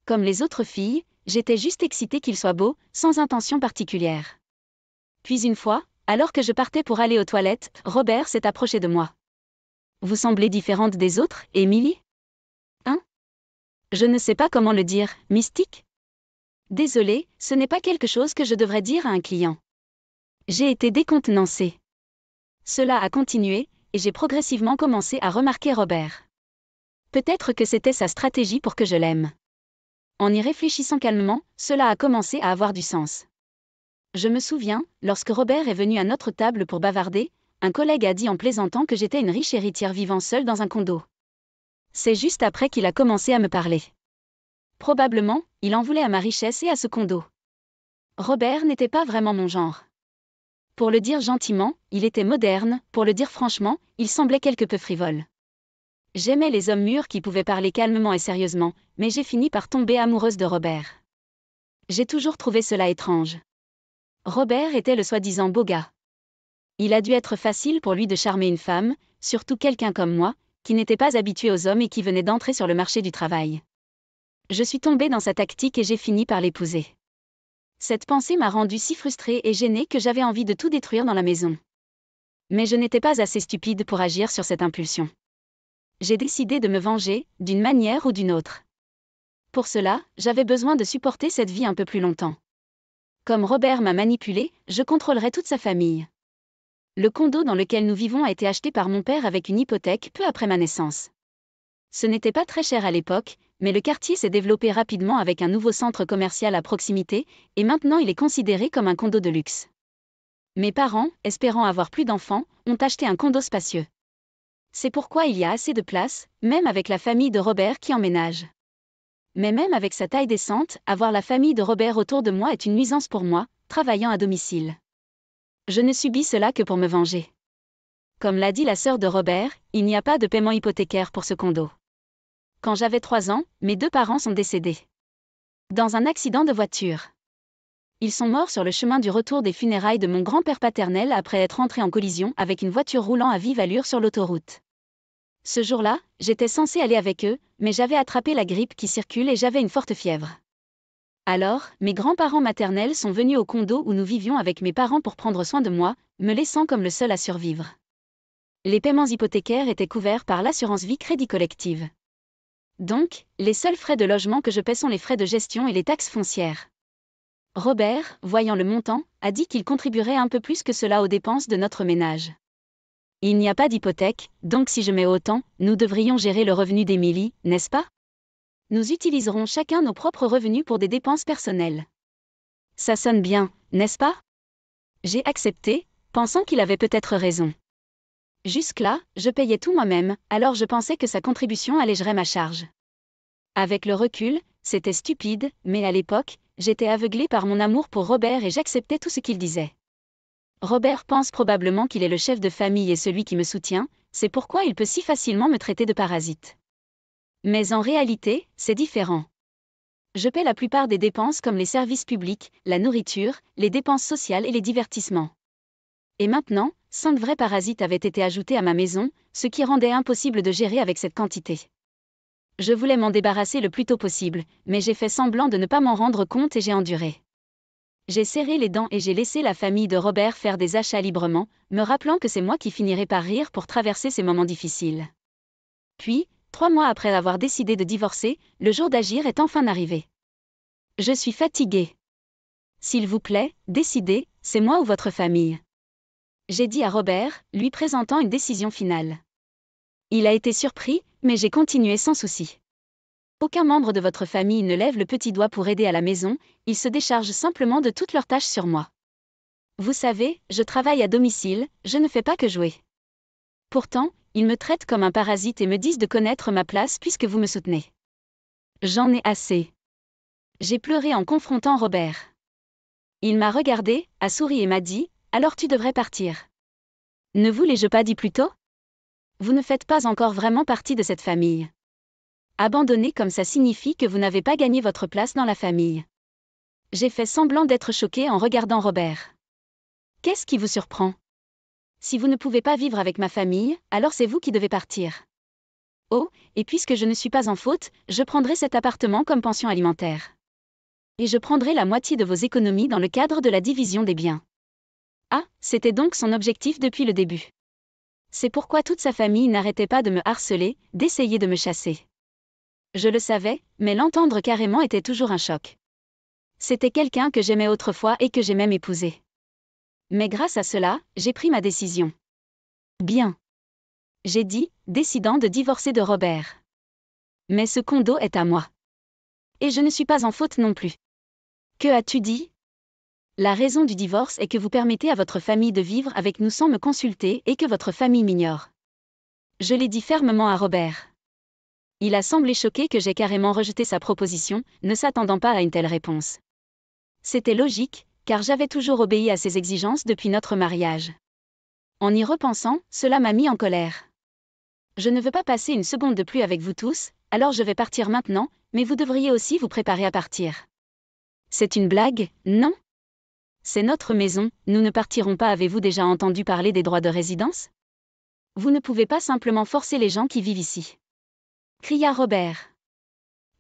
Comme les autres filles, j'étais juste excitée qu'il soit beau, sans intention particulière. Puis une fois, alors que je partais pour aller aux toilettes, Robert s'est approché de moi. « Vous semblez différente des autres, Émilie ? Hein ? Je ne sais pas comment le dire, mystique ? Désolé, ce n'est pas quelque chose que je devrais dire à un client. » J'ai été décontenancée. Cela a continué, et j'ai progressivement commencé à remarquer Robert. Peut-être que c'était sa stratégie pour que je l'aime. En y réfléchissant calmement, cela a commencé à avoir du sens. Je me souviens, lorsque Robert est venu à notre table pour bavarder, un collègue a dit en plaisantant que j'étais une riche héritière vivant seule dans un condo. C'est juste après qu'il a commencé à me parler. Probablement, il en voulait à ma richesse et à ce condo. Robert n'était pas vraiment mon genre. Pour le dire gentiment, il était moderne, pour le dire franchement, il semblait quelque peu frivole. J'aimais les hommes mûrs qui pouvaient parler calmement et sérieusement, mais j'ai fini par tomber amoureuse de Robert. J'ai toujours trouvé cela étrange. Robert était le soi-disant beau gars. Il a dû être facile pour lui de charmer une femme, surtout quelqu'un comme moi, qui n'était pas habitué aux hommes et qui venait d'entrer sur le marché du travail. Je suis tombée dans sa tactique et j'ai fini par l'épouser. Cette pensée m'a rendue si frustrée et gênée que j'avais envie de tout détruire dans la maison. Mais je n'étais pas assez stupide pour agir sur cette impulsion. J'ai décidé de me venger, d'une manière ou d'une autre. Pour cela, j'avais besoin de supporter cette vie un peu plus longtemps. Comme Robert m'a manipulée, je contrôlerai toute sa famille. Le condo dans lequel nous vivons a été acheté par mon père avec une hypothèque peu après ma naissance. Ce n'était pas très cher à l'époque, mais le quartier s'est développé rapidement avec un nouveau centre commercial à proximité, et maintenant il est considéré comme un condo de luxe. Mes parents, espérant avoir plus d'enfants, ont acheté un condo spacieux. C'est pourquoi il y a assez de place, même avec la famille de Robert qui emménage. Mais même avec sa taille décente, avoir la famille de Robert autour de moi est une nuisance pour moi, travaillant à domicile. Je ne subis cela que pour me venger. Comme l'a dit la sœur de Robert, il n'y a pas de paiement hypothécaire pour ce condo. Quand j'avais 3 ans, mes 2 parents sont décédés. Dans un accident de voiture. Ils sont morts sur le chemin du retour des funérailles de mon grand-père paternel après être entrés en collision avec une voiture roulant à vive allure sur l'autoroute. Ce jour-là, j'étais censée aller avec eux, mais j'avais attrapé la grippe qui circule et j'avais une forte fièvre. Alors, mes grands-parents maternels sont venus au condo où nous vivions avec mes parents pour prendre soin de moi, me laissant comme le seul à survivre. Les paiements hypothécaires étaient couverts par l'assurance vie Crédit Collective. Donc, les seuls frais de logement que je paie sont les frais de gestion et les taxes foncières. Robert, voyant le montant, a dit qu'il contribuerait un peu plus que cela aux dépenses de notre ménage. Il n'y a pas d'hypothèque, donc si je mets autant, nous devrions gérer le revenu d'Émilie, n'est-ce pas? Nous utiliserons chacun nos propres revenus pour des dépenses personnelles. Ça sonne bien, n'est-ce pas? J'ai accepté, pensant qu'il avait peut-être raison. Jusque-là, je payais tout moi-même, alors je pensais que sa contribution allégerait ma charge. Avec le recul, c'était stupide, mais à l'époque, j'étais aveuglée par mon amour pour Robert et j'acceptais tout ce qu'il disait. Robert pense probablement qu'il est le chef de famille et celui qui me soutient, c'est pourquoi il peut si facilement me traiter de parasite. Mais en réalité, c'est différent. Je paie la plupart des dépenses comme les services publics, la nourriture, les dépenses sociales et les divertissements. Et maintenant, 5 vrais parasites avaient été ajoutés à ma maison, ce qui rendait impossible de gérer avec cette quantité. Je voulais m'en débarrasser le plus tôt possible, mais j'ai fait semblant de ne pas m'en rendre compte et j'ai enduré. J'ai serré les dents et j'ai laissé la famille de Robert faire des achats librement, me rappelant que c'est moi qui finirais par rire pour traverser ces moments difficiles. Puis, 3 mois après avoir décidé de divorcer, le jour d'agir est enfin arrivé. Je suis fatiguée. S'il vous plaît, décidez, c'est moi ou votre famille. J'ai dit à Robert, lui présentant une décision finale. Il a été surpris, mais j'ai continué sans souci. Aucun membre de votre famille ne lève le petit doigt pour aider à la maison, ils se déchargent simplement de toutes leurs tâches sur moi. Vous savez, je travaille à domicile, je ne fais pas que jouer. Pourtant, ils me traitent comme un parasite et me disent de connaître ma place puisque vous me soutenez. J'en ai assez. J'ai pleuré en confrontant Robert. Il m'a regardé, a souri et m'a dit, « Alors tu devrais partir. » Ne vous l'ai-je pas dit plus tôt? Vous ne faites pas encore vraiment partie de cette famille. Abandonner comme ça signifie que vous n'avez pas gagné votre place dans la famille. J'ai fait semblant d'être choquée en regardant Robert. Qu'est-ce qui vous surprend? Si vous ne pouvez pas vivre avec ma famille, alors c'est vous qui devez partir. Oh, et puisque je ne suis pas en faute, je prendrai cet appartement comme pension alimentaire. Et je prendrai la moitié de vos économies dans le cadre de la division des biens. Ah, c'était donc son objectif depuis le début. C'est pourquoi toute sa famille n'arrêtait pas de me harceler, d'essayer de me chasser. Je le savais, mais l'entendre carrément était toujours un choc. C'était quelqu'un que j'aimais autrefois et que j'ai même épousé. Mais grâce à cela, j'ai pris ma décision. Bien. J'ai dit, décidant de divorcer de Robert. Mais ce condo est à moi. Et je ne suis pas en faute non plus. Que as-tu dit? La raison du divorce est que vous permettez à votre famille de vivre avec nous sans me consulter et que votre famille m'ignore. Je l'ai dit fermement à Robert. Il a semblé choqué que j'ai carrément rejeté sa proposition, ne s'attendant pas à une telle réponse. C'était logique, car j'avais toujours obéi à ses exigences depuis notre mariage. En y repensant, cela m'a mis en colère. Je ne veux pas passer une seconde de plus avec vous tous, alors je vais partir maintenant, mais vous devriez aussi vous préparer à partir. C'est une blague, non? C'est notre maison, nous ne partirons pas. Avez-vous déjà entendu parler des droits de résidence? Vous ne pouvez pas simplement forcer les gens qui vivent ici. Cria Robert.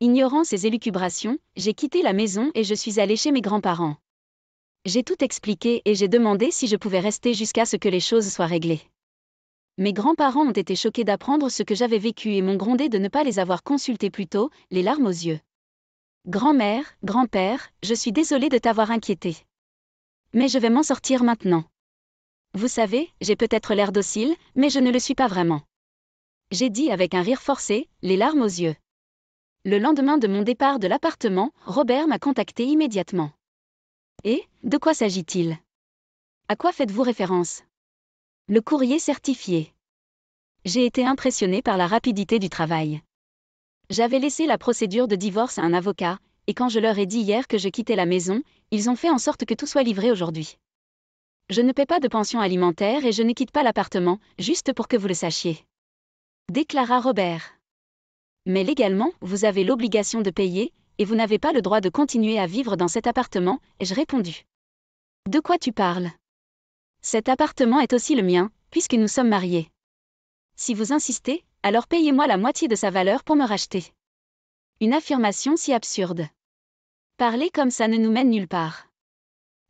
Ignorant ces élucubrations, j'ai quitté la maison et je suis allé chez mes grands-parents. J'ai tout expliqué et j'ai demandé si je pouvais rester jusqu'à ce que les choses soient réglées. Mes grands-parents ont été choqués d'apprendre ce que j'avais vécu et m'ont grondé de ne pas les avoir consultés plus tôt, les larmes aux yeux. Grand-mère, grand-père, je suis désolée de t'avoir inquiété. Mais je vais m'en sortir maintenant. Vous savez, j'ai peut-être l'air docile, mais je ne le suis pas vraiment. J'ai dit avec un rire forcé, les larmes aux yeux. Le lendemain de mon départ de l'appartement, Robert m'a contacté immédiatement. Et, de quoi s'agit-il? À quoi faites-vous référence? Le courrier certifié. J'ai été impressionnée par la rapidité du travail. J'avais laissé la procédure de divorce à un avocat, et quand je leur ai dit hier que je quittais la maison, ils ont fait en sorte que tout soit livré aujourd'hui. Je ne paie pas de pension alimentaire et je ne quitte pas l'appartement, juste pour que vous le sachiez. Déclara Robert. Mais légalement, vous avez l'obligation de payer, et vous n'avez pas le droit de continuer à vivre dans cet appartement, ai-je répondu. De quoi tu parles? Cet appartement est aussi le mien, puisque nous sommes mariés. Si vous insistez, alors payez-moi la moitié de sa valeur pour me racheter. Une affirmation si absurde. Parler comme ça ne nous mène nulle part.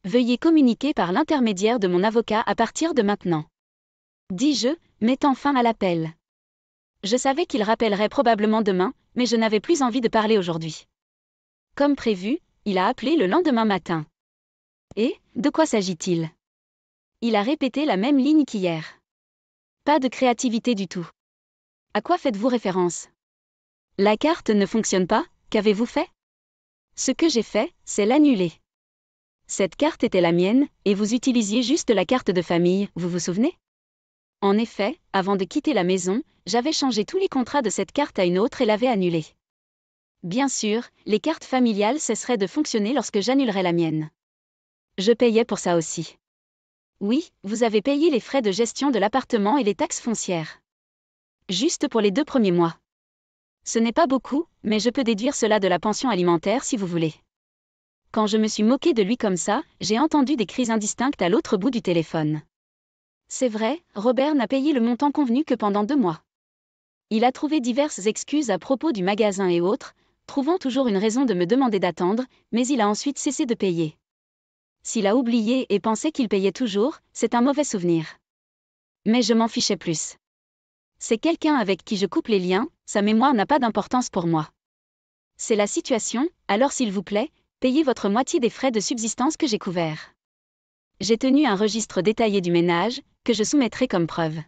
Veuillez communiquer par l'intermédiaire de mon avocat à partir de maintenant. Dis-je, mettant fin à l'appel. Je savais qu'il rappellerait probablement demain, mais je n'avais plus envie de parler aujourd'hui. Comme prévu, il a appelé le lendemain matin. Et, de quoi s'agit-il? Il a répété la même ligne qu'hier. Pas de créativité du tout. À quoi faites-vous référence? La carte ne fonctionne pas, qu'avez-vous fait? Ce que j'ai fait, c'est l'annuler. Cette carte était la mienne, et vous utilisiez juste la carte de famille, vous vous souvenez? En effet, avant de quitter la maison, j'avais changé tous les contrats de cette carte à une autre et l'avais annulée. Bien sûr, les cartes familiales cesseraient de fonctionner lorsque j'annulerais la mienne. Je payais pour ça aussi. Oui, vous avez payé les frais de gestion de l'appartement et les taxes foncières. Juste pour les 2 premiers mois. Ce n'est pas beaucoup, mais je peux déduire cela de la pension alimentaire si vous voulez. Quand je me suis moquée de lui comme ça, j'ai entendu des cris indistinctes à l'autre bout du téléphone. C'est vrai, Robert n'a payé le montant convenu que pendant 2 mois. Il a trouvé diverses excuses à propos du magasin et autres, trouvant toujours une raison de me demander d'attendre, mais il a ensuite cessé de payer. S'il a oublié et pensait qu'il payait toujours, c'est un mauvais souvenir. Mais je m'en fichais plus. C'est quelqu'un avec qui je coupe les liens, sa mémoire n'a pas d'importance pour moi. C'est la situation, alors s'il vous plaît, payez votre moitié des frais de subsistance que j'ai couverts. J'ai tenu un registre détaillé du ménage, que je soumettrai comme preuve.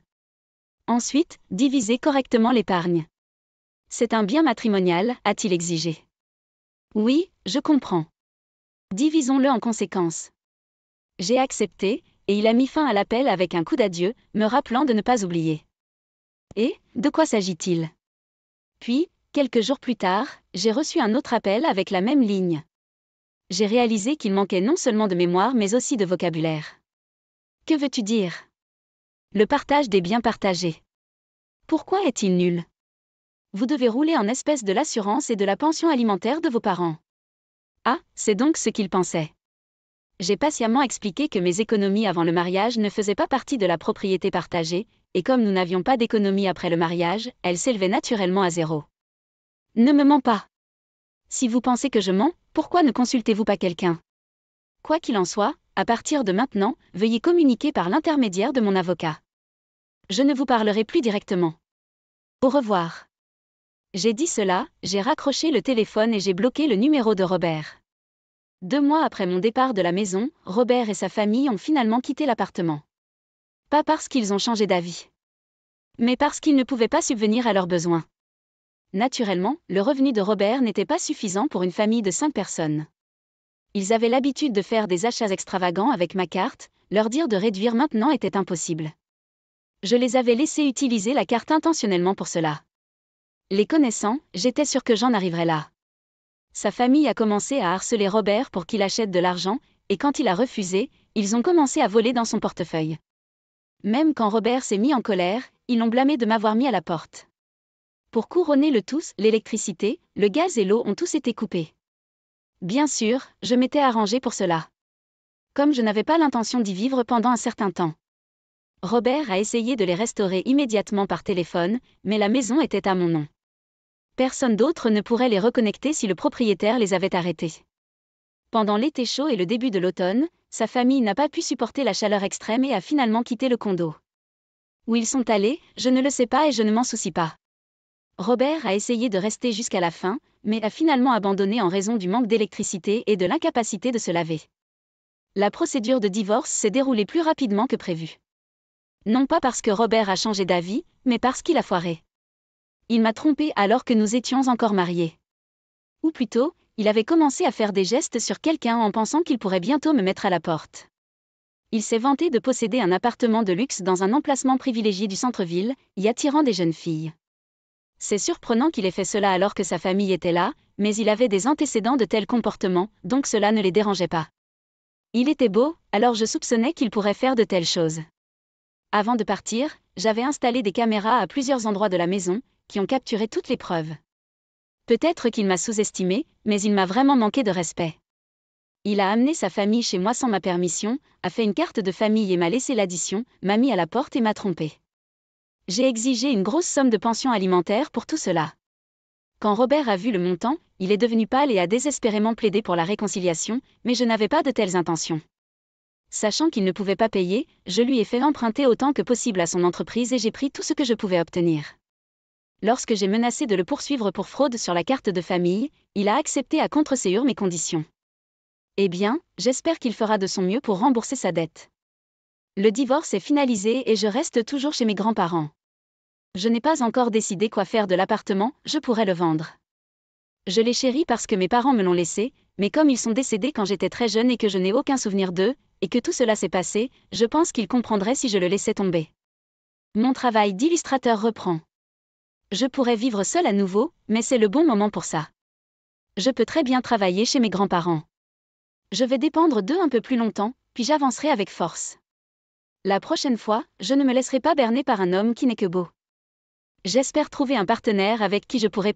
Ensuite, divisez correctement l'épargne. C'est un bien matrimonial, a-t-il exigé. Oui, je comprends. Divisons-le en conséquence. J'ai accepté, et il a mis fin à l'appel avec un coup d'adieu, me rappelant de ne pas oublier. Et, de quoi s'agit-il? Puis, quelques jours plus tard, j'ai reçu un autre appel avec la même ligne. J'ai réalisé qu'il manquait non seulement de mémoire mais aussi de vocabulaire. Que veux-tu dire? Le partage des biens partagés. Pourquoi est-il nul? Vous devez rouler en espèces de l'assurance et de la pension alimentaire de vos parents. Ah, c'est donc ce qu'il pensait. J'ai patiemment expliqué que mes économies avant le mariage ne faisaient pas partie de la propriété partagée, et comme nous n'avions pas d'économie après le mariage, elles s'élevaient naturellement à 0. Ne me mens pas. Si vous pensez que je mens, pourquoi ne consultez-vous pas quelqu'un? Quoi qu'il en soit, à partir de maintenant, veuillez communiquer par l'intermédiaire de mon avocat. Je ne vous parlerai plus directement. Au revoir. J'ai dit cela, j'ai raccroché le téléphone et j'ai bloqué le numéro de Robert. 2 mois après mon départ de la maison, Robert et sa famille ont finalement quitté l'appartement. Pas parce qu'ils ont changé d'avis, mais parce qu'ils ne pouvaient pas subvenir à leurs besoins. Naturellement, le revenu de Robert n'était pas suffisant pour une famille de 5 personnes. Ils avaient l'habitude de faire des achats extravagants avec ma carte, leur dire de réduire maintenant était impossible. Je les avais laissés utiliser la carte intentionnellement pour cela. Les connaissant, j'étais sûre que j'en arriverais là. Sa famille a commencé à harceler Robert pour qu'il achète de l'argent, et quand il a refusé, ils ont commencé à voler dans son portefeuille. Même quand Robert s'est mis en colère, ils l'ont blâmé de m'avoir mis à la porte. Pour couronner le tout, l'électricité, le gaz et l'eau ont tous été coupés. Bien sûr, je m'étais arrangé pour cela. Comme je n'avais pas l'intention d'y vivre pendant un certain temps. Robert a essayé de les restaurer immédiatement par téléphone, mais la maison était à mon nom. Personne d'autre ne pourrait les reconnecter si le propriétaire les avait arrêtés. Pendant l'été chaud et le début de l'automne, sa famille n'a pas pu supporter la chaleur extrême et a finalement quitté le condo. Où ils sont allés, je ne le sais pas et je ne m'en soucie pas. Robert a essayé de rester jusqu'à la fin, mais a finalement abandonné en raison du manque d'électricité et de l'incapacité de se laver. La procédure de divorce s'est déroulée plus rapidement que prévu. Non pas parce que Robert a changé d'avis, mais parce qu'il a foiré. Il m'a trompée alors que nous étions encore mariés. Ou plutôt, il avait commencé à faire des gestes sur quelqu'un en pensant qu'il pourrait bientôt me mettre à la porte. Il s'est vanté de posséder un appartement de luxe dans un emplacement privilégié du centre-ville, y attirant des jeunes filles. C'est surprenant qu'il ait fait cela alors que sa famille était là, mais il avait des antécédents de tels comportements, donc cela ne les dérangeait pas. Il était beau, alors je soupçonnais qu'il pourrait faire de telles choses. Avant de partir, j'avais installé des caméras à plusieurs endroits de la maison, qui ont capturé toutes les preuves. Peut-être qu'il m'a sous-estimé, mais il m'a vraiment manqué de respect. Il a amené sa famille chez moi sans ma permission, a fait une carte de famille et m'a laissé l'addition, m'a mis à la porte et m'a trompé. J'ai exigé une grosse somme de pension alimentaire pour tout cela. Quand Robert a vu le montant, il est devenu pâle et a désespérément plaidé pour la réconciliation, mais je n'avais pas de telles intentions. Sachant qu'il ne pouvait pas payer, je lui ai fait emprunter autant que possible à son entreprise et j'ai pris tout ce que je pouvais obtenir. Lorsque j'ai menacé de le poursuivre pour fraude sur la carte de famille, il a accepté à contre-ségur mes conditions. Eh bien, j'espère qu'il fera de son mieux pour rembourser sa dette. Le divorce est finalisé et je reste toujours chez mes grands-parents. Je n'ai pas encore décidé quoi faire de l'appartement, je pourrais le vendre. Je les chéris parce que mes parents me l'ont laissé, mais comme ils sont décédés quand j'étais très jeune et que je n'ai aucun souvenir d'eux, et que tout cela s'est passé, je pense qu'ils comprendraient si je le laissais tomber. Mon travail d'illustrateur reprend. Je pourrais vivre seul à nouveau, mais c'est le bon moment pour ça. Je peux très bien travailler chez mes grands-parents. Je vais dépendre d'eux un peu plus longtemps, puis j'avancerai avec force. La prochaine fois, je ne me laisserai pas berner par un homme qui n'est que beau. J'espère trouver un partenaire avec qui je pourrai